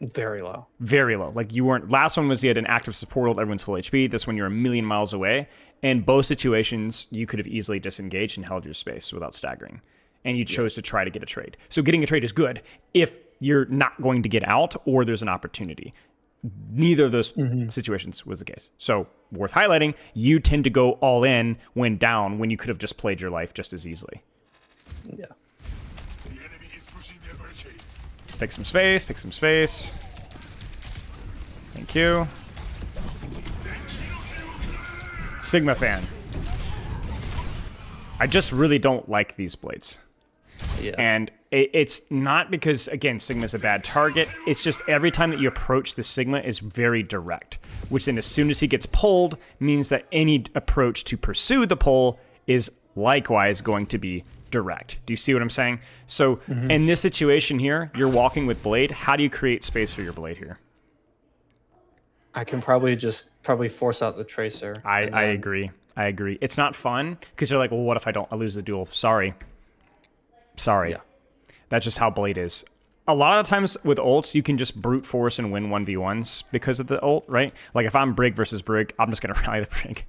Very low. Very low. Like you weren't. Last one was you had an active support ult, everyone's full HP. This one you're a million miles away. In both situations, you could have easily disengaged and held your space without staggering. And you chose to try to get a trade. So getting a trade is good if you're not going to get out or there's an opportunity. Neither of those situations was the case. So worth highlighting, you tend to go all in when down when you could have just played your life just as easily. Yeah. Take some space, take some space. Thank you. Sigma fan. I just really don't like these blades. Yeah. And it's not because, again, Sigma's a bad target. It's just every time that you approach the Sigma is very direct, which then as soon as he gets pulled means that any approach to pursue the pull is likewise going to be direct. Do you see what I'm saying? So in this situation here, you're walking with blade. How do you create space for your blade here? I can probably force out the tracer. I agree. I agree. It's not fun because you're like, well, what if I lose the duel? Sorry. Yeah. That's just how blade is. A lot of the times with ults, you can just brute force and win 1v1s because of the ult, right? Like if I'm Brig versus Brig, I'm just going to rally the Brig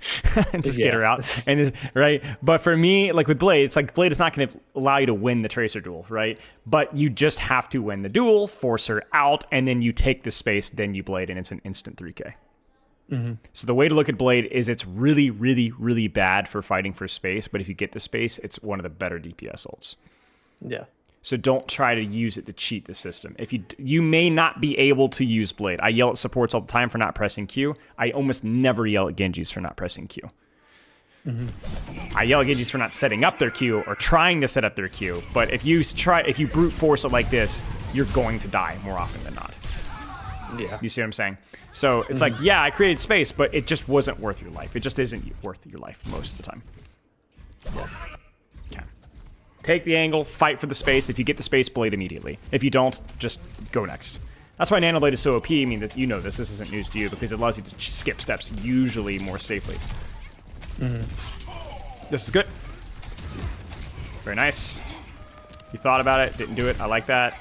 and just get her out. And right? But for me, like with Blade, it's like Blade is not going to allow you to win the Tracer duel, right? But you just have to win the duel, force her out, and then you take the space, then you Blade, and it's an instant 3k. So the way to look at Blade is it's really, really, really bad for fighting for space, but if you get the space, it's one of the better DPS ults. Yeah. So don't try to use it to cheat the system. If you may not be able to use Blade. I yell at supports all the time for not pressing Q. I almost never yell at Genjis for not pressing Q. I yell at Genjis for not setting up their Q or trying to set up their Q. But if you brute force it like this, you're going to die more often than not. Yeah. You see what I'm saying? So it's like, yeah, I created space, but it just wasn't worth your life. It just isn't worth your life most of the time. Yeah. Okay. Take the angle, fight for the space. If you get the space, Blade immediately. If you don't, just go next. That's why Nano Blade is so OP. I mean, that you know this. This isn't news to you because it allows you to skip steps usually more safely. This is good. Very nice. You thought about it, didn't do it. I like that.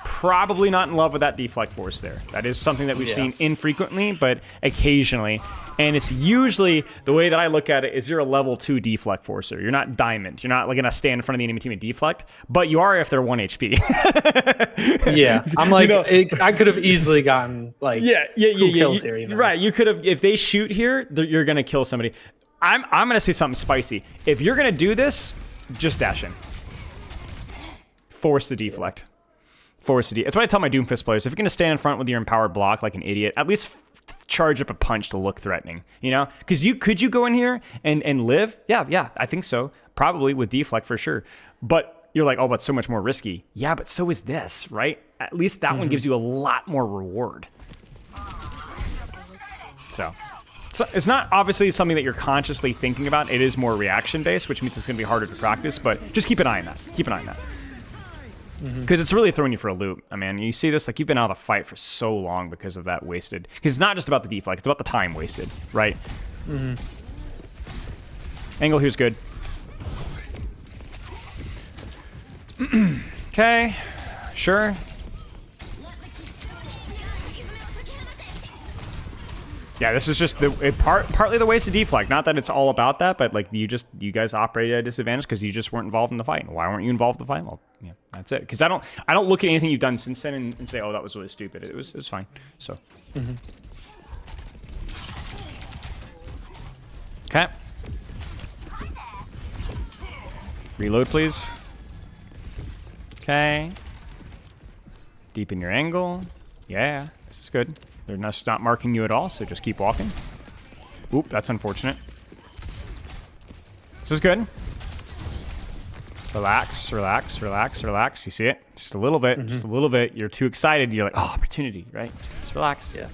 Probably not in love with that deflect force there. That is something that we've seen infrequently, but occasionally. And it's usually, the way that I look at it is you're a level 2 deflect forcer. You're not diamond. You're not like gonna stand in front of the enemy team and deflect, but you are if they're 1 HP. Yeah, I'm like, I could have easily gotten like kills here even. Right, you could have, if they shoot here, you're gonna kill somebody. I'm gonna say something spicy. If you're gonna do this, just dash in. Force the deflect. Force the It's what I tell my Doomfist players. If you're gonna stand in front with your empowered block like an idiot, at least charge up a punch to look threatening. You know, because could you go in here and live? Yeah, I think so. Probably with deflect for sure. But you're like, oh, but so much more risky. Yeah, but so is this, right? At least that one gives you a lot more reward. So it's not obviously something that you're consciously thinking about. It is more reaction-based, which means it's going to be harder to practice, but just keep an eye on that. Keep an eye on that. Because it's really throwing you for a loop. I mean, you see this, like, you've been out of the fight for so long because of that wasted. Because it's not just about the deflect, it's about the time wasted, right? Angle here's good. Okay, sure. Yeah, this is just partly the ways to deflect. Not that it's all about that, but like you guys operated at a disadvantage because you just weren't involved in the fight. Why weren't you involved in the fight? Well, yeah, that's it. Because I don't look at anything you've done since then and say, oh, that was really stupid. It was fine. So. Okay. Reload, please. Okay. Deepen your angle. Yeah, this is good. They're not marking you at all, so just keep walking. Oop, that's unfortunate. This is good. Relax, relax, relax, relax. You see it? Just a little bit, just a little bit. You're too excited. You're like, oh, opportunity, right? Just relax. Yeah.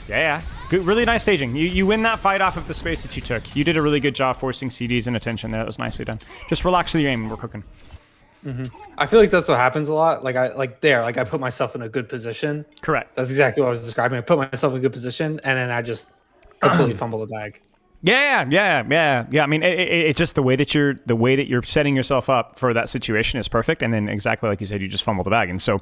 Yeah. Good, really nice staging. You win that fight off of the space that you took. You did a really good job forcing CDs and attention there. That was nicely done. Just relax with your aim and we're cooking. I feel like that's what happens a lot. Like I put myself in a good position. Correct. That's exactly what I was describing. I put myself in a good position, and then I just completely fumble the bag. Yeah. I mean, it's just the way that you're setting yourself up for that situation is perfect, and then exactly like you said, you just fumble the bag. And so,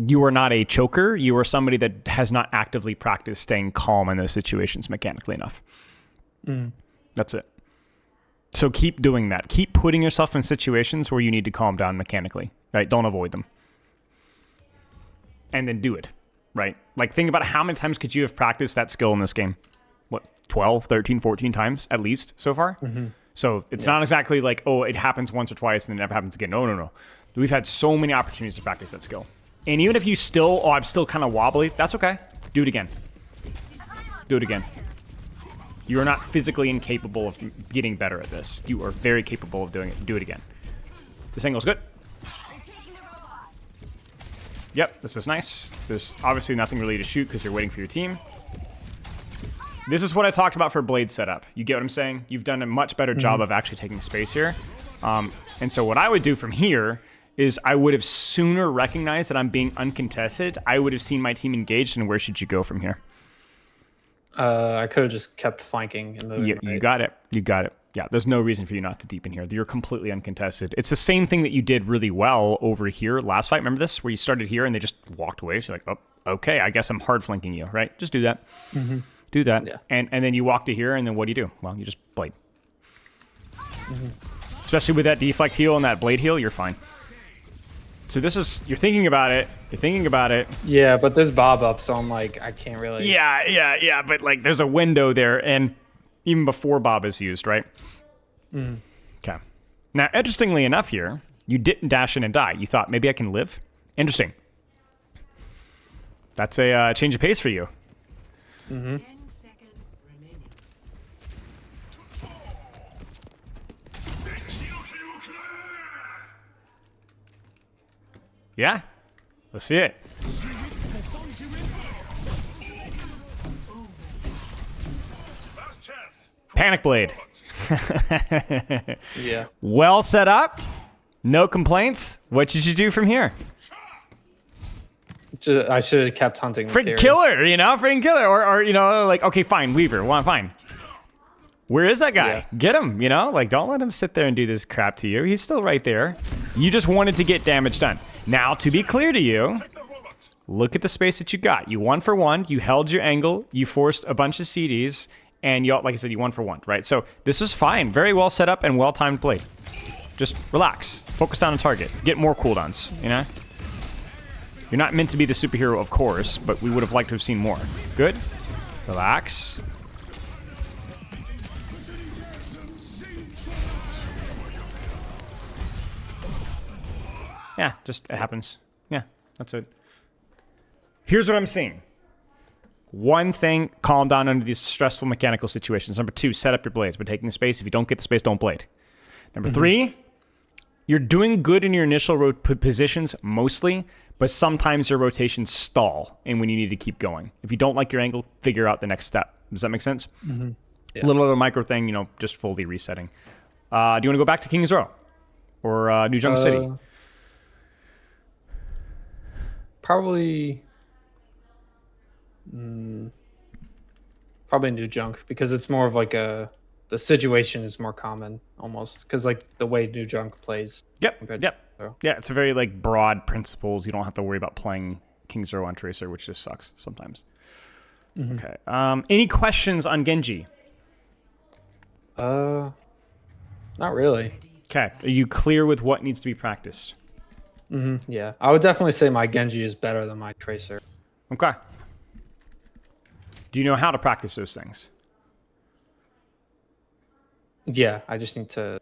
you are not a choker. You are somebody that has not actively practiced staying calm in those situations mechanically enough. That's it. So keep doing that. Keep putting yourself in situations where you need to calm down mechanically, right? Don't avoid them. And then do it, right? Like, think about how many times could you have practiced that skill in this game? What, 12, 13, 14 times at least so far? So it's not exactly like, oh, it happens once or twice and then it never happens again. No. We've had so many opportunities to practice that skill. And even if you still, I'm still kind of wobbly, that's okay. Do it again. Do it again. You are not physically incapable of getting better at this. You are very capable of doing it. Do it again. This angle's good. Yep, this is nice. There's obviously nothing really to shoot because you're waiting for your team. This is what I talked about for Blade setup. You get what I'm saying? You've done a much better job of actually taking space here. And so what I would do from here is I would have sooner recognized that I'm being uncontested. I would have seen my team engaged, and where should you go from here? I could have just kept flanking. And moving, you got it. You got it. Yeah, there's no reason for you not to deepen here. You're completely uncontested. It's the same thing that you did really well over here last fight. Remember this? Where you started here and they just walked away. So you're like, oh, okay, I guess I'm hard flanking you, right? Just do that. Do that. Yeah. And then you walk to here, and then what do? Well, you just blade. Especially with that deflect heal and that blade heal, you're fine. So this is, you're thinking about it. You're thinking about it. Yeah, but there's Bob up, so I'm like, I can't really. Yeah. But like, there's a window there, and even before Bob is used, right? Okay. Now, interestingly enough here, you didn't dash in and die. You thought, maybe I can live? Interesting. That's a change of pace for you. 10 seconds remaining. Yeah. Let's see it. Panic Blade. Yeah. Well set up. No complaints. What should you do from here? I should have kept hunting the Freaking carry. killer, you know? Freaking killer. Or, you know, like, okay, fine, Weaver. Well, fine. Where is that guy? Yeah. Get him, you know? Like, don't let him sit there and do this crap to you. He's still right there. You just wanted to get damage done. Now, to be clear to you, look at the space that you got. You 1-for-1. You held your angle. You forced a bunch of CDs. And you, like I said, you 1-for-1, right? So this was fine. Very well set up and well-timed play. Just relax. Focus down on target. Get more cooldowns, you know? You're not meant to be the superhero, of course, but we would have liked to have seen more. Good. Relax. Yeah, just, it happens. Yeah, that's it. Here's what I'm seeing. One thing, calm down under these stressful mechanical situations. Number 2, set up your blades. By taking the space, if you don't get the space, don't blade. Number 3, you're doing good in your initial positions mostly, but sometimes your rotations stall and when you need to keep going. If you don't like your angle, figure out the next step. Does that make sense? Yeah. A little other micro thing, you know, just fully resetting. Do you want to go back to King's Row? Or New Junk City? Probably New Junk, because it's more of like the situation is more common almost, because like the way New Junk plays. Yep. Yeah, it's a very like broad principles. You don't have to worry about playing King's Row on Tracer, which just sucks sometimes. Okay. Any questions on Genji? Not really. Okay. Are you clear with what needs to be practiced? Yeah, I would definitely say my Genji is better than my Tracer. Okay. Do you know how to practice those things? Yeah, I just need to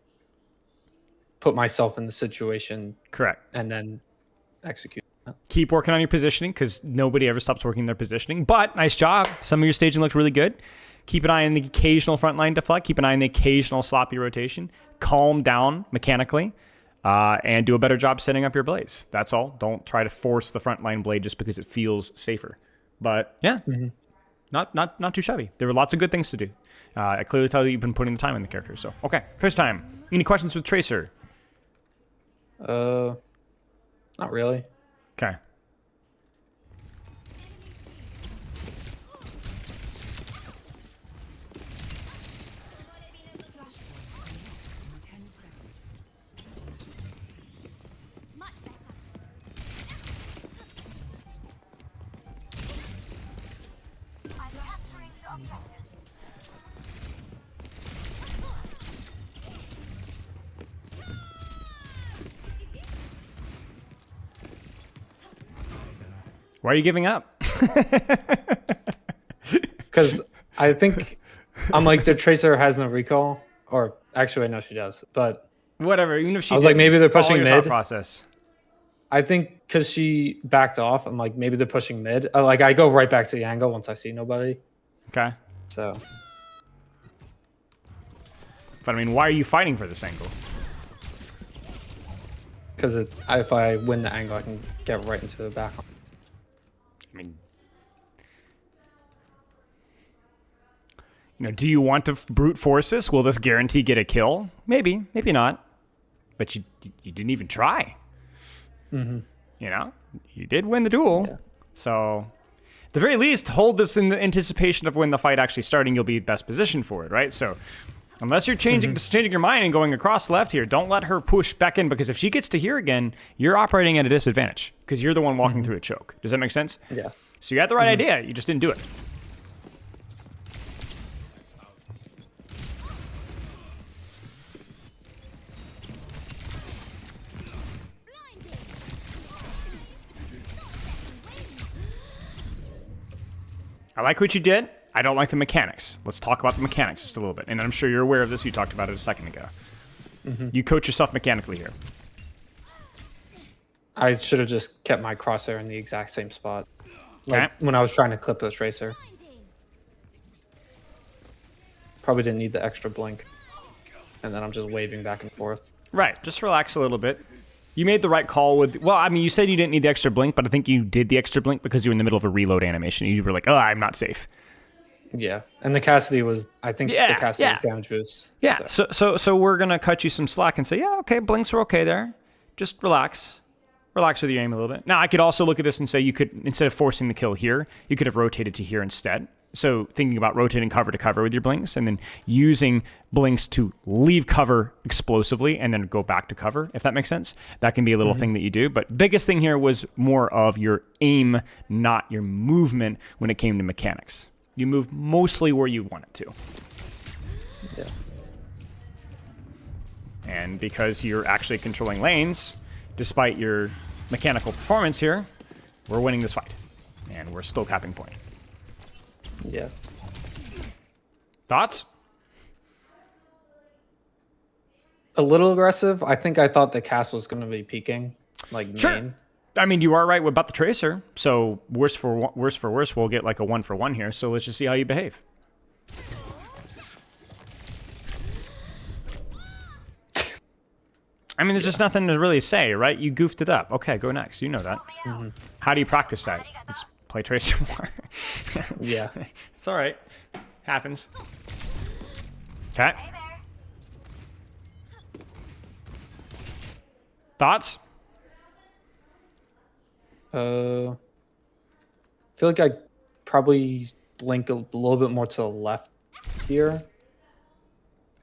put myself in the situation. Correct. And then execute. Keep working on your positioning, because nobody ever stops working their positioning. But nice job. Some of your staging looked really good. Keep an eye on the occasional frontline deflect. Keep an eye on the occasional sloppy rotation. Calm down mechanically. And do a better job setting up your blades. That's all. Don't try to force the frontline blade just because it feels safer. But yeah, not too shabby. There were lots of good things to do. I clearly tell you you've been putting the time in the character. So okay, first time. Any questions with Tracer? Not really. Okay. Why are you giving up? Because I think I'm like, the Tracer has no recall, or actually I know she does, but Whatever. Even if she, I was like, maybe they're follow pushing your thought mid. process. I think because she backed off, I'm like, maybe they're pushing mid. Like I go right back to the angle once I see nobody. Okay. So But I mean, why are you fighting for this angle? because if I win the angle, I can get right into the back. I mean, you know, do you want to brute force this? Will this guarantee get a kill? Maybe, maybe not. But you didn't even try. You know, you did win the duel. Yeah. So, at the very least, hold this in the anticipation of when the fight actually starting, you'll be best positioned for it, right? So, unless you're changing your mind and going across left here, don't let her push back in, because if she gets to here again, you're operating at a disadvantage because you're the one walking through a choke. Does that make sense? Yeah. So you had the right idea, you just didn't do it. I like what you did. I don't like the mechanics. Let's talk about the mechanics just a little bit. And I'm sure you're aware of this. You talked about it a second ago. You coach yourself mechanically here. I should have just kept my crosshair in the exact same spot. Like when I was trying to clip the tracer. Probably didn't need the extra blink. And then I'm just waving back and forth. Right. Just relax a little bit. You made the right call with... Well, I mean, you said you didn't need the extra blink, but I think you did the extra blink because you were in the middle of a reload animation. You were like, oh, I'm not safe. Yeah. And the Cassidy was... I think the Cassidy was damage boost. Yeah. So we're going to cut you some slack and say, yeah, okay, blinks are okay there. Just relax. Relax with your aim a little bit. Now, I could also look at this and say you could, instead of forcing the kill here, you could have rotated to here instead. So thinking about rotating cover to cover with your blinks and then using blinks to leave cover explosively and then go back to cover, if that makes sense. That can be a little thing that you do. But biggest thing here was more of your aim, not your movement when it came to mechanics. You move mostly where you want it to. Yeah. And because you're actually controlling lanes, despite your mechanical performance here, we're winning this fight. And we're still capping point. Yeah. Thoughts? A little aggressive. I think I thought the cast was going to be peaking, like Sure. main. I mean, you are right about the tracer. So worse for worse, we'll get like a 1-for-1 here. So let's just see how you behave. I mean, there's just nothing to really say, right? You goofed it up. Okay, go next. You know that. How do you practice that? Let's play tracer more. Yeah. It's all right. Happens. Okay. Thoughts? I feel like I probably blink a little bit more to the left here.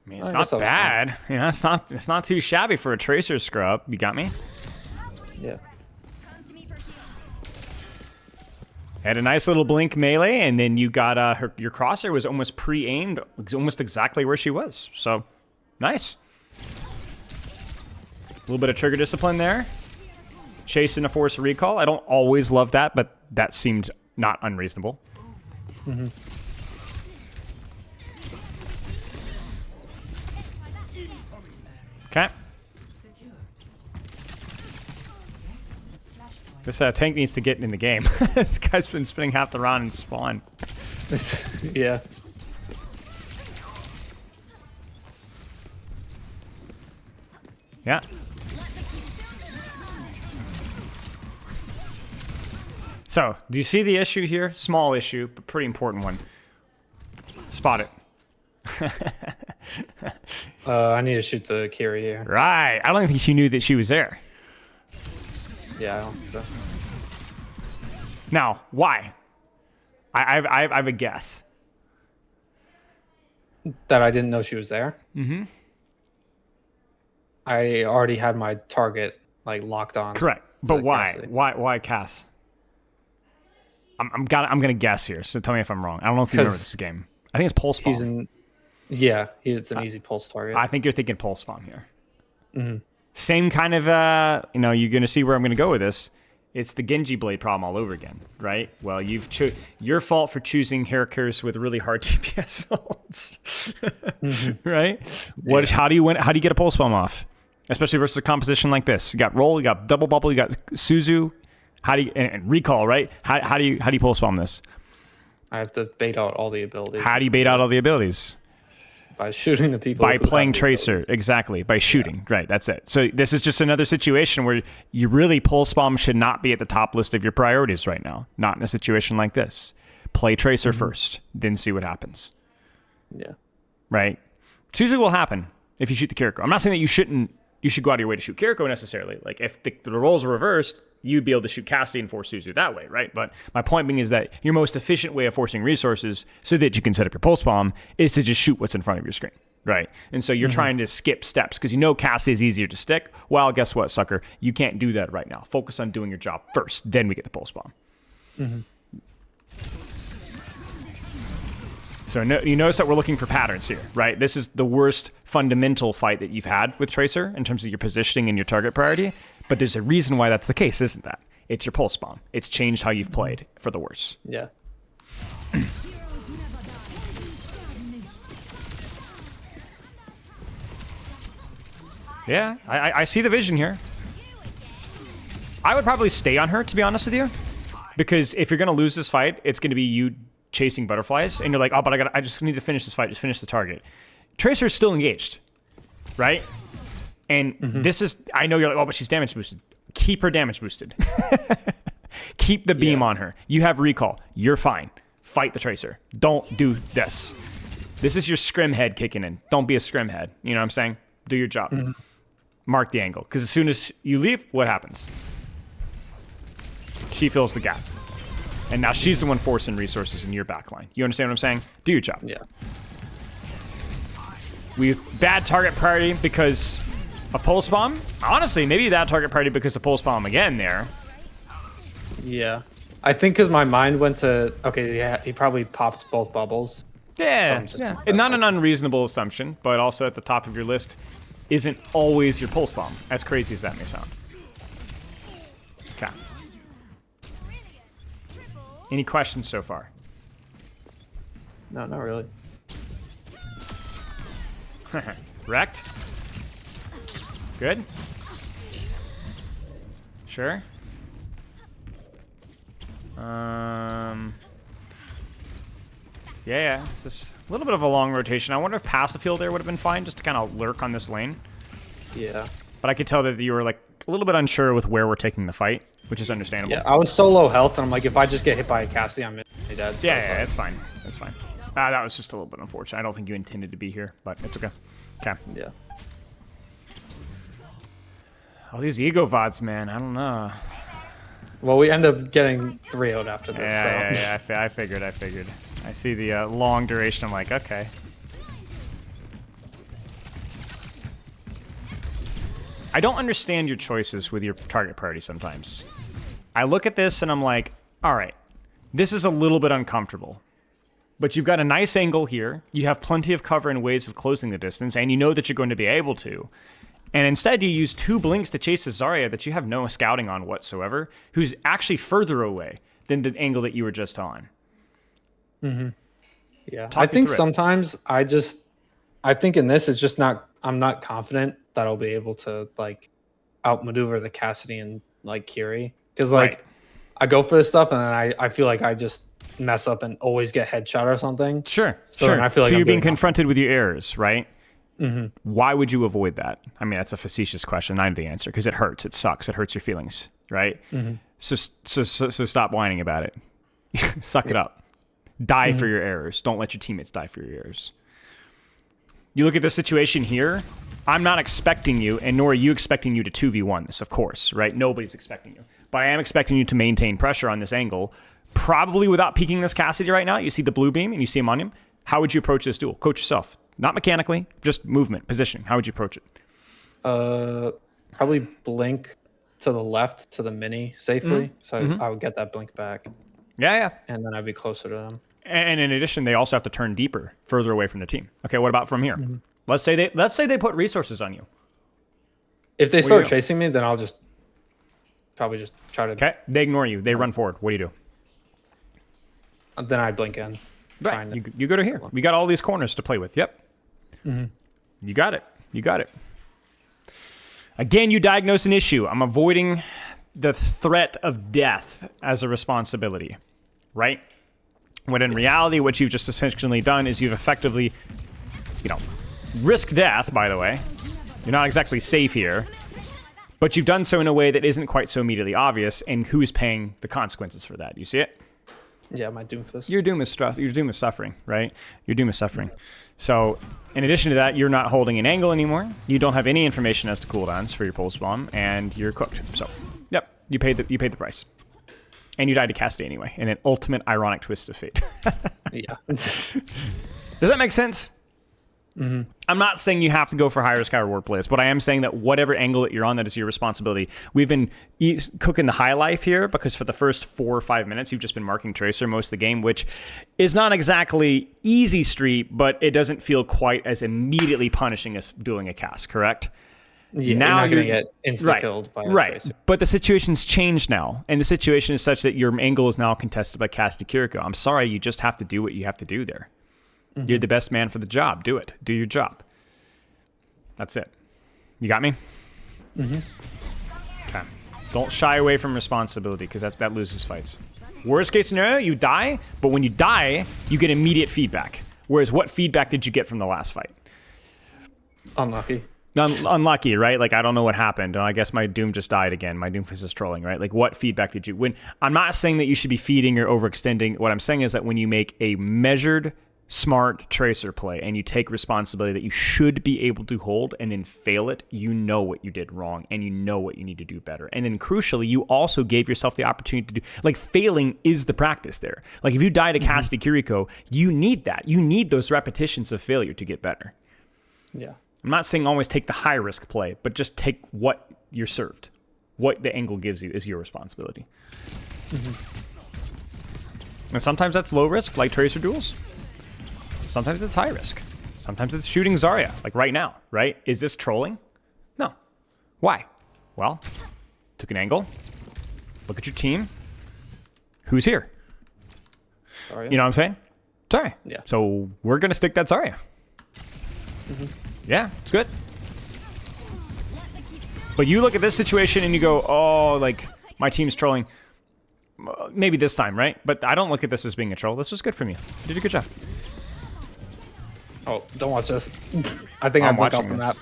I mean, it's not bad. You know, it's not too shabby for a tracer scrub. You got me? Yeah. Had a nice little blink melee, and then you got your crosshair was almost pre-aimed, almost exactly where she was. So, nice. A little bit of trigger discipline there. Chasing a force recall. I don't always love that, but that seemed not unreasonable. Okay. This tank needs to get in the game. This guy's been spinning half the round and spawn. Yeah. Yeah. So, do you see the issue here? Small issue, but pretty important one. Spot it. I need to shoot the Kiri here. Right. I don't think she knew that she was there. Yeah, I don't think so. Now, why? I have a guess. That I didn't know she was there? Mm-hmm. I already had my target, like, locked on. Correct. But why? Why Cass? I'm gonna guess here, so tell me if I'm wrong. I don't know if you remember this game. I think it's Pulse Bomb. It's an easy pulse target. I think you're thinking Pulse Bomb here. Same kind of, you're going to see where I'm going to go with this. It's the Genji blade problem all over again, right? Well, your fault for choosing characters with really hard DPS ults, right? Yeah. How do you win? How do you get a Pulse Bomb off? Especially versus a composition like this. You got roll, you got double bubble, you got Suzu. How do you and recall, right? How do you Pulse Bomb this? I have to bait out all the abilities. How do you bait out all the abilities? By shooting the people. By playing Tracer, exactly. By shooting, right? That's it. So this is just another situation where you really Pulse Bomb should not be at the top list of your priorities right now. Not in a situation like this. Play Tracer first, then see what happens. Yeah. Right. Suzu will happen if you shoot the Kiriko. I'm not saying that you should go out of your way to shoot Kiriko necessarily. Like if the roles are reversed, you'd be able to shoot Cassidy and force Suzu that way, right? But my point being is that your most efficient way of forcing resources so that you can set up your Pulse Bomb is to just shoot what's in front of your screen, right? And so you're trying to skip steps because you know Cassidy is easier to stick. Well, guess what, sucker? You can't do that right now. Focus on doing your job first, then we get the Pulse Bomb. So you notice that we're looking for patterns here, right? This is the worst fundamental fight that you've had with Tracer in terms of your positioning and your target priority. But there's a reason why that's the case, isn't that? It's your Pulse Bomb. It's changed how you've played for the worse. Yeah. Yeah, I see the vision here. I would probably stay on her, to be honest with you. Because if you're going to lose this fight, it's going to be you chasing butterflies. And you're like, oh, but I just need to finish this fight. Just finish the target. Tracer's still engaged, right? And this is... I know you're like, oh, but she's damage boosted. Keep her damage boosted. Keep the beam on her. You have recall. You're fine. Fight the Tracer. Don't do this. This is your scrim head kicking in. Don't be a scrim head. You know what I'm saying? Do your job. Mark the angle. Because as soon as you leave, what happens? She fills the gap. And now she's the one forcing resources in your backline. You understand what I'm saying? Do your job. Yeah. We have bad target priority because a pulse bomb. Honestly, maybe bad target priority because a pulse bomb again there. Yeah. I think because my mind went to, okay, yeah, he probably popped both bubbles. Yeah, So yeah. And not an unreasonable assumption, but also at the top of your list isn't always your pulse bomb, as crazy as that may sound. Okay. Any questions so far? No, not really. Wrecked? Good? Sure? Yeah, it's just a little bit of a long rotation. I wonder if passive heal there would have been fine, just to kind of lurk on this lane. Yeah. But I could tell that you were like a little bit unsure with where we're taking the fight, which is understandable. Yeah, I was so low health, and I'm like, if I just get hit by a Cassie, I'm instantly dead. So Yeah, it's fine. It's fine. That was just a little bit unfortunate. I don't think you intended to be here, but it's okay. Okay. Yeah. All these ego VODs, man. I don't know. Well, we end up getting 3-0'd after this. Yeah, I figured. I see the long duration. I'm like, okay. I don't understand your choices with your target priority sometimes. I look at this and I'm like, all right, this is a little bit uncomfortable. But you've got a nice angle here. You have plenty of cover and ways of closing the distance, and you know that you're going to be able to. And instead, you use 2 blinks to chase a Zarya that you have no scouting on whatsoever, who's actually further away than the angle that you were just on. Yeah, I think sometimes I think in this, it's just not, I'm not confident that I'll be able to, like, outmaneuver the Cassidy and, like, Kiri. Because, like, I go for this stuff, and then I feel like I just mess up and always get headshot or something. Sure, So sure. then I feel like so I'm you're being doing confronted with your errors, right? Why would you avoid that? I mean, that's a facetious question. I know the answer because it hurts. It sucks. It hurts your feelings, right? So stop whining about it. Suck it up. Die for your errors. Don't let your teammates die for your errors. You look at the situation here. I'm not expecting you, and nor are you expecting you to 2v1 this, of course, right? Nobody's expecting you. But I am expecting you to maintain pressure on this angle, probably without peeking this Cassidy right now. You see the blue beam, and you see him on him. How would you approach this duel? Coach yourself. Not mechanically, just movement, positioning. How would you approach it? Probably blink to the left to the mini safely. So I would get that blink back. Yeah. And then I'd be closer to them. And in addition, they also have to turn deeper, further away from the team. Okay, what about from here? Let's say they put resources on you. If they start chasing me, then I'll just probably just try to. Okay, they ignore you. They run forward. What do you do? Then I blink in. Right. You go to here. We got all these corners to play with. Yep. You got it. You got it. Again, you diagnose an issue. I'm avoiding the threat of death as a responsibility, right? When in reality, what you've just essentially done is you've effectively, risked death, by the way. You're not exactly safe here. But you've done so in a way that isn't quite so immediately obvious, and who's paying the consequences for that? You see it? Yeah, my Doomfist. Your doom is stress. Your doom is suffering, right? Your doom is suffering. So, in addition to that, you're not holding an angle anymore. You don't have any information as to cooldowns for your pulse bomb, and you're cooked. So, yep, you paid the price, and you died to Cassidy anyway, in an ultimate ironic twist of fate. Yeah. Does that make sense? I'm not saying you have to go for high risk, high reward plays, but I am saying that whatever angle that you're on, that is your responsibility. We've been cooking the high life here because for the first 4 or 5 minutes, you've just been marking Tracer most of the game, which is not exactly easy street, but it doesn't feel quite as immediately punishing as dueling a cast, correct? Yeah, now you're not going to get insta-killed by a Tracer. But the situation's changed now, and the situation is such that your angle is now contested by Cassidy Kiriko. I'm sorry, you just have to do what you have to do there. You're the best man for the job. Do it. Do your job. That's it. You got me? Mm-hmm. Okay. Don't shy away from responsibility, because that loses fights. Worst case scenario, you die, but when you die, you get immediate feedback. Whereas what feedback did you get from the last fight? Unlucky. Unlucky, right? Like, I don't know what happened. I guess my Doom just died again. My Doomfist is trolling, right? Like, what feedback did you win? I'm not saying that you should be feeding or overextending. What I'm saying is that when you make a measured, smart tracer play and you take responsibility that you should be able to hold and then fail it, you know what you did wrong and you know what you need to do better. And then crucially, you also gave yourself the opportunity to do, like, failing is the practice there. Like, if you die to Cassidy Kiriko, you need that. You need those repetitions of failure to get better. Yeah. I'm not saying always take the high risk play, but just take what you're served. What the angle gives you is your responsibility. And sometimes that's low risk, like tracer duels. Sometimes it's high risk. Sometimes it's shooting Zarya, like right now, right? Is this trolling? No. Why? Well, took an angle. Look at your team. Who's here? Zarya. You know what I'm saying? Zarya. Yeah. So we're going to stick that Zarya. Yeah, it's good. But you look at this situation and you go, oh, like, my team's trolling. Maybe this time, right? But I don't look at this as being a troll. This was good from you. You did a good job. Oh, don't watch this. I think I'm I'm watching off the map.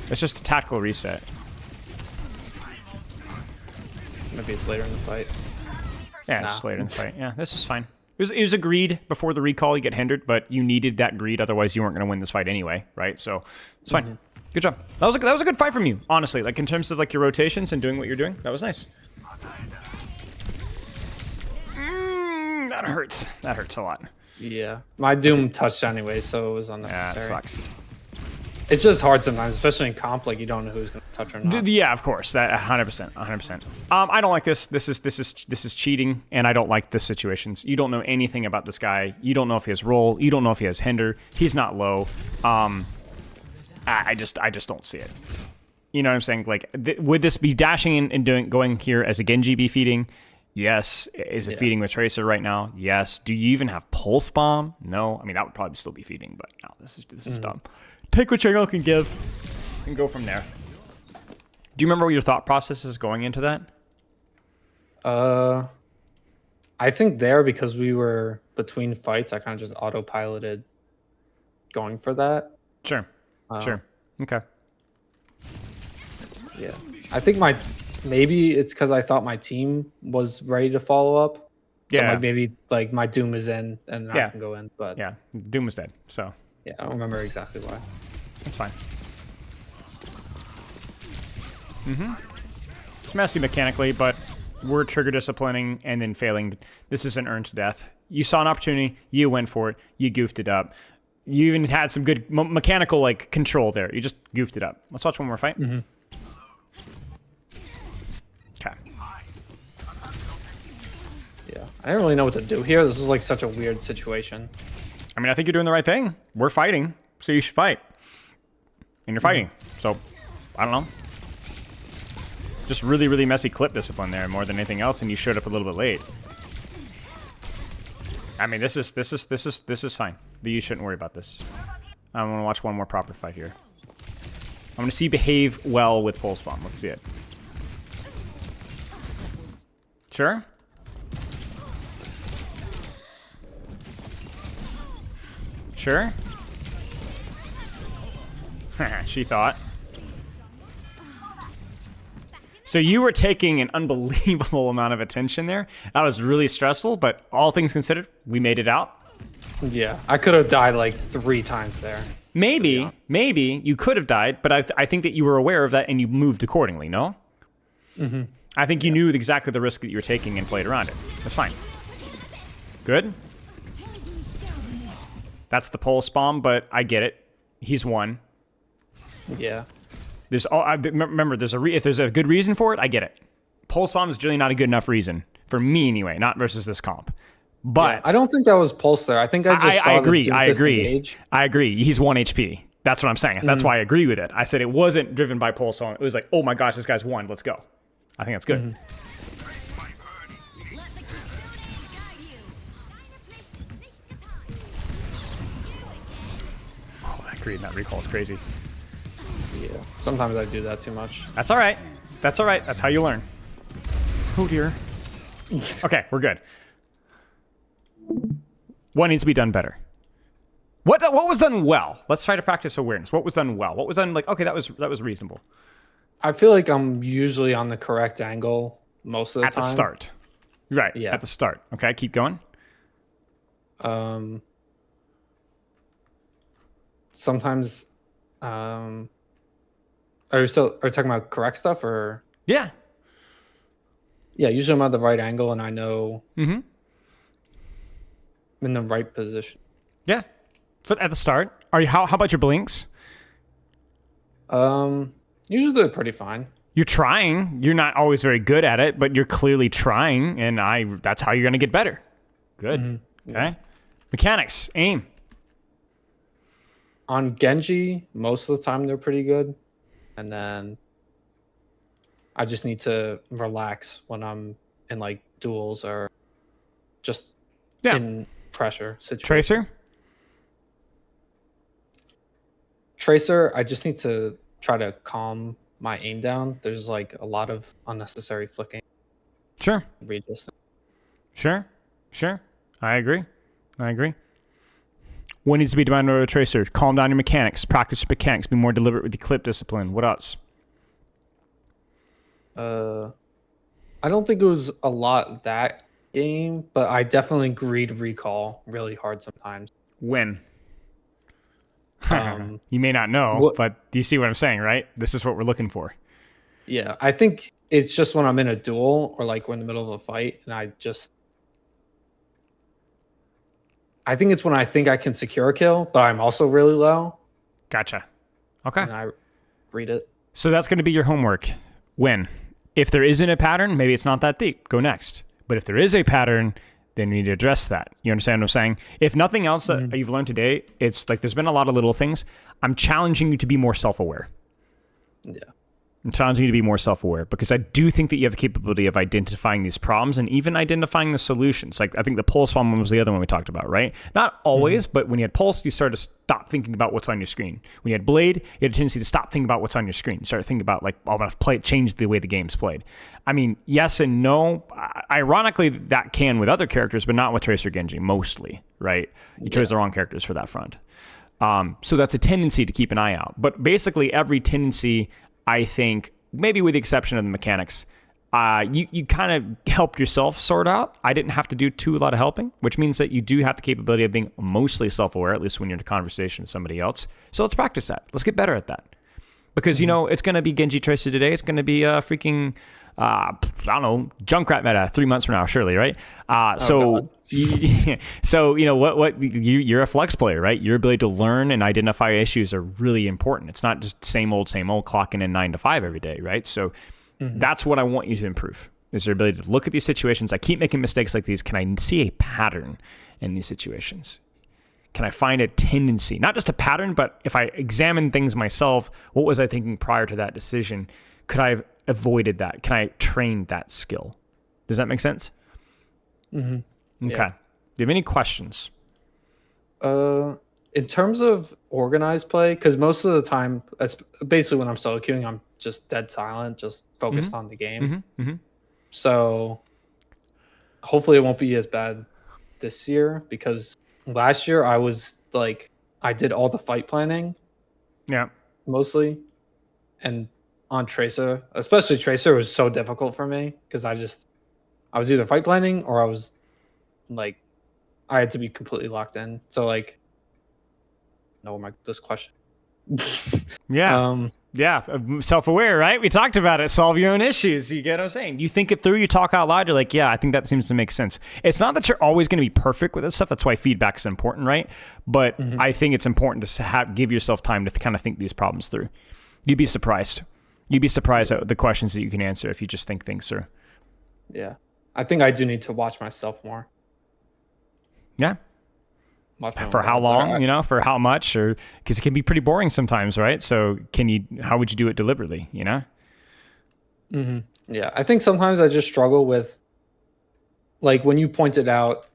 It's just a tactical reset. Maybe it's later in the fight. Yeah, it's just later in the fight. Yeah, this is fine. It was agreed before the recall you get hindered, but you needed that greed, otherwise you weren't going to win this fight anyway, right? So it's fine. Good job. That was a good fight from you, honestly. Like, in terms of like your rotations and doing what you're doing, that was nice. That hurts. That hurts a lot. Yeah, my Doom touched anyway, so it was unnecessary. Yeah, it sucks. It's just hard sometimes, especially in comp. Like, you don't know who's going to touch or not. Yeah, of course. That 100%. 100%. I don't like this. This is cheating, and I don't like this situations. You don't know anything about this guy. You don't know if he has roll. You don't know if he has hinder. He's not low. I just don't see it. You know what I'm saying? Like, would this be dashing and going here as a Genji be feeding? Yes. Is it feeding with Tracer right now? Yes. Do you even have Pulse Bomb? No. I mean, that would probably still be feeding, but no, this is dumb. Take what your can give and go from there. Do you remember what your thought process is going into that? I think there, because we were between fights, I kind of just autopiloted going for that. Sure. Sure. Okay. Yeah. I think maybe it's because I thought my team was ready to follow up. So Yeah. like maybe like my Doom is in and then I can go in. But yeah, Doom was dead. So yeah, I don't remember exactly why. that's fine. It's messy mechanically, but we're trigger disciplining and then failing. This is an earned death. You saw an opportunity, you went for it, you goofed it up. You even had some good mechanical like control there. You just goofed it up. Let's watch one more fight. Okay. Yeah, I didn't really know what to do here. This was like such a weird situation. I mean, I think you're doing the right thing. We're fighting, so you should fight. And you're fighting, so I don't know. Just really, really messy clip discipline there more than anything else, and you showed up a little bit late. I mean, this is fine. You shouldn't worry about this. I want to watch one more proper fight here. I'm going to see behave well with Pulse Bomb. Let's see it. Sure? Sure? She thought. So you were taking an unbelievable amount of attention there. That was really stressful, but all things considered, we made it out. Yeah, I could have died like 3 times there. Maybe you could have died, but I think that you were aware of that and you moved accordingly, no? I think you knew exactly the risk that you were taking and played around it. That's fine. Good. That's the Pulse Bomb, but I get it. He's won. Yeah. Remember, if there's a good reason for it, I get it. Pulse Bomb is really not a good enough reason for me anyway, not versus this comp. But yeah, I don't think that was Pulse there. I think I just saw agree. I agree. He's 1 HP. That's what I'm saying. That's why I agree with it. I said it wasn't driven by Pulse Bomb. It was like, oh my gosh, this guy's 1. Let's go. I think that's good. Oh, that greed and that recall is crazy. Yeah. Sometimes I do that too much. That's all right. That's all right. That's how you learn. Oh dear. Okay, we're good. What needs to be done better? What was done well? Let's try to practice awareness. What was done well? What was done like, okay, that was reasonable. I feel like I'm usually on the correct angle most of the time. At the start. Right, Yeah. at the start. Okay, keep going. Sometimes are you talking about correct stuff or Yeah. yeah, usually I'm at the right angle and I know Mm-hmm. I'm in the right position. Yeah. So at the start. Are you how about your blinks? Usually they're pretty fine. You're trying. You're not always very good at it, but you're clearly trying, and that's how you're gonna get better. Good. Mm-hmm. Okay. Yeah. Mechanics, aim. On Genji, most of the time they're pretty good. And then I just need to relax when I'm in like duels or just in pressure situations. Tracer? Tracer, I just need to try to calm my aim down. There's like a lot of unnecessary flicking. Sure. Read this. Sure. I agree. What needs to be done with a tracer? Calm down your mechanics. Practice your mechanics. Be more deliberate with your clip discipline. What else? I don't think it was a lot that game, but I definitely greed recall really hard sometimes. When? Um, You may not know, what- but do you see what I'm saying, right? This is what we're looking for. Yeah, I think it's just when I'm in a duel or like we're in the middle of a fight and I think it's when I think I can secure a kill, but I'm also really low Gotcha. Okay. and I read it. So that's going to be your homework. When? If there isn't a pattern, maybe it's not that deep. Go next. But if there is a pattern, then you need to address that. You understand what I'm saying? If nothing else that you've learned today, it's like there's been a lot of little things. I'm challenging you to be more self-aware. Yeah. I'm challenging you to be more self-aware because I do think that you have the capability of identifying these problems and even identifying the solutions. Like I think the pulse one was the other one we talked about, right? Not always, but when you had pulse, you started to stop thinking about what's on your screen. When you had blade, you had a tendency to stop thinking about what's on your screen. You started thinking about like, oh, I'm going to play it, change the way the game's played. I mean, yes and no. Ironically, that can with other characters, but not with Tracer Genji, mostly, right? You chose the wrong characters for that front. So that's a tendency to keep an eye out. But basically every tendency, I think, maybe with the exception of the mechanics, you kind of helped yourself sort out. I didn't have to do a lot of helping, which means that you do have the capability of being mostly self-aware, at least when you're in a conversation with somebody else. So let's practice that. Let's get better at that. Because, you know, it's going to be Genji Tracer today. It's going to be freaking, I don't know, Junkrat meta 3 months from now, surely, right? So, you know, you're a flex player, right? Your ability to learn and identify issues are really important. It's not just same old, clocking in 9 to 5 every day, right? So that's what I want you to improve, is your ability to look at these situations. I keep making mistakes like these. Can I see a pattern in these situations? Can I find a tendency? Not just a pattern, but if I examine things myself, what was I thinking prior to that decision? Could I have avoided that? Can I train that skill? Does that make sense? Mm-hmm. Okay. Yeah. Do you have any questions? In terms of organized play, because most of the time, that's basically when I'm solo queuing, I'm just dead silent, just focused on the game. So hopefully it won't be as bad this year, because last year I was like, I did all the fight planning. Yeah. Mostly. And on Tracer, especially Tracer, was so difficult for me because I was either fight planning or I was like, I had to be completely locked in. So like, this question. Yeah. Yeah. Self-aware, right? We talked about it. Solve your own issues. You get what I'm saying? You think it through, you talk out loud. You're like, yeah, I think that seems to make sense. It's not that you're always going to be perfect with this stuff. That's why feedback is important, right? But I think it's important to give yourself time to kind of think these problems through. You'd be surprised. You'd be surprised at the questions that you can answer if you just think things through. Yeah. I think I do need to watch myself more. Yeah. For how long, you know, for how much, or because it can be pretty boring sometimes, right? So how would you do it deliberately, you know? Yeah. I think sometimes I just struggle with, like, when you pointed out,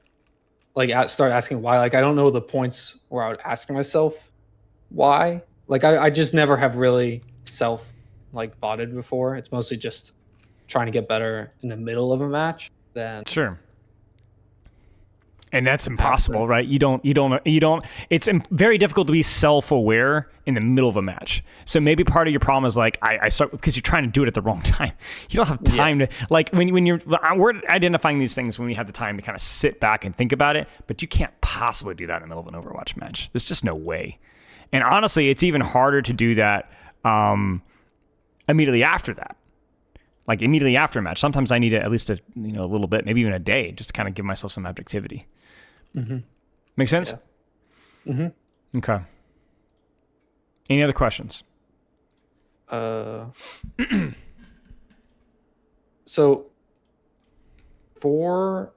like, start asking why, like, I don't know the points where I would ask myself why. Like, I just never have really self like VODed before. It's mostly just trying to get better in the middle of a match than Sure. And that's impossible, right? You don't, it's very difficult to be self-aware in the middle of a match. So maybe part of your problem is like, I start, because you're trying to do it at the wrong time. You don't have time to, like, we're identifying these things when we have the time to kind of sit back and think about it, but you can't possibly do that in the middle of an Overwatch match. There's just no way. And honestly, it's even harder to do that immediately after that. Like immediately after a match. Sometimes I need at least a little bit, maybe even a day, just to kind of give myself some objectivity. Mm-hmm. Make sense? Yeah. Mm-hmm. Okay. Any other questions? So for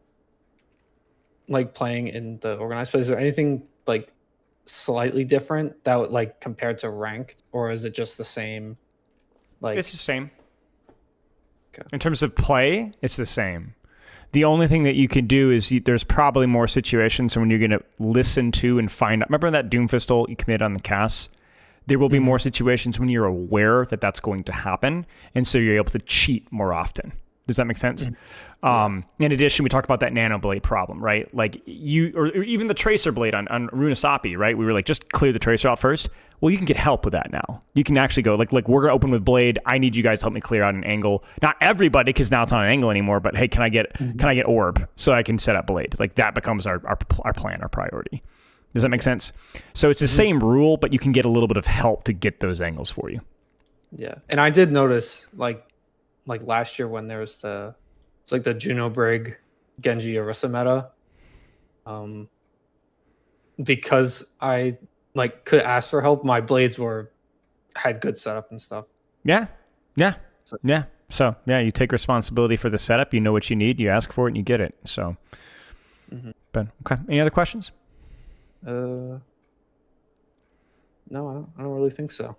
like playing in the organized play, is there anything like slightly different that would like compared to ranked, or is it just the same? Like it's the same. Okay. In terms of play, it's the same. The only thing that you can do is there's probably more situations when you're going to listen to and find out. Remember that Doomfistle you committed on the cast? There will be more situations when you're aware that that's going to happen, and so you're able to cheat more often. Does that make sense? In addition, we talked about that nano blade problem, right? Like or even the tracer blade on Runasapi, right? We were like, just clear the tracer out first. Well, you can get help with that now. You can actually go like we're gonna open with blade. I need you guys to help me clear out an angle. Not everybody, because now it's not an angle anymore. But hey, can I get orb so I can set up blade? Like that becomes our plan, our priority. Does that make sense? So it's the same rule, but you can get a little bit of help to get those angles for you. Yeah, and I did notice like last year when there was it's like the Juno Brig Genji Orisa meta, because I like could ask for help, my blades had good setup and stuff. Yeah. So you take responsibility for the setup. You know what you need. You ask for it and you get it. So, but okay. Any other questions? No, I don't really think so.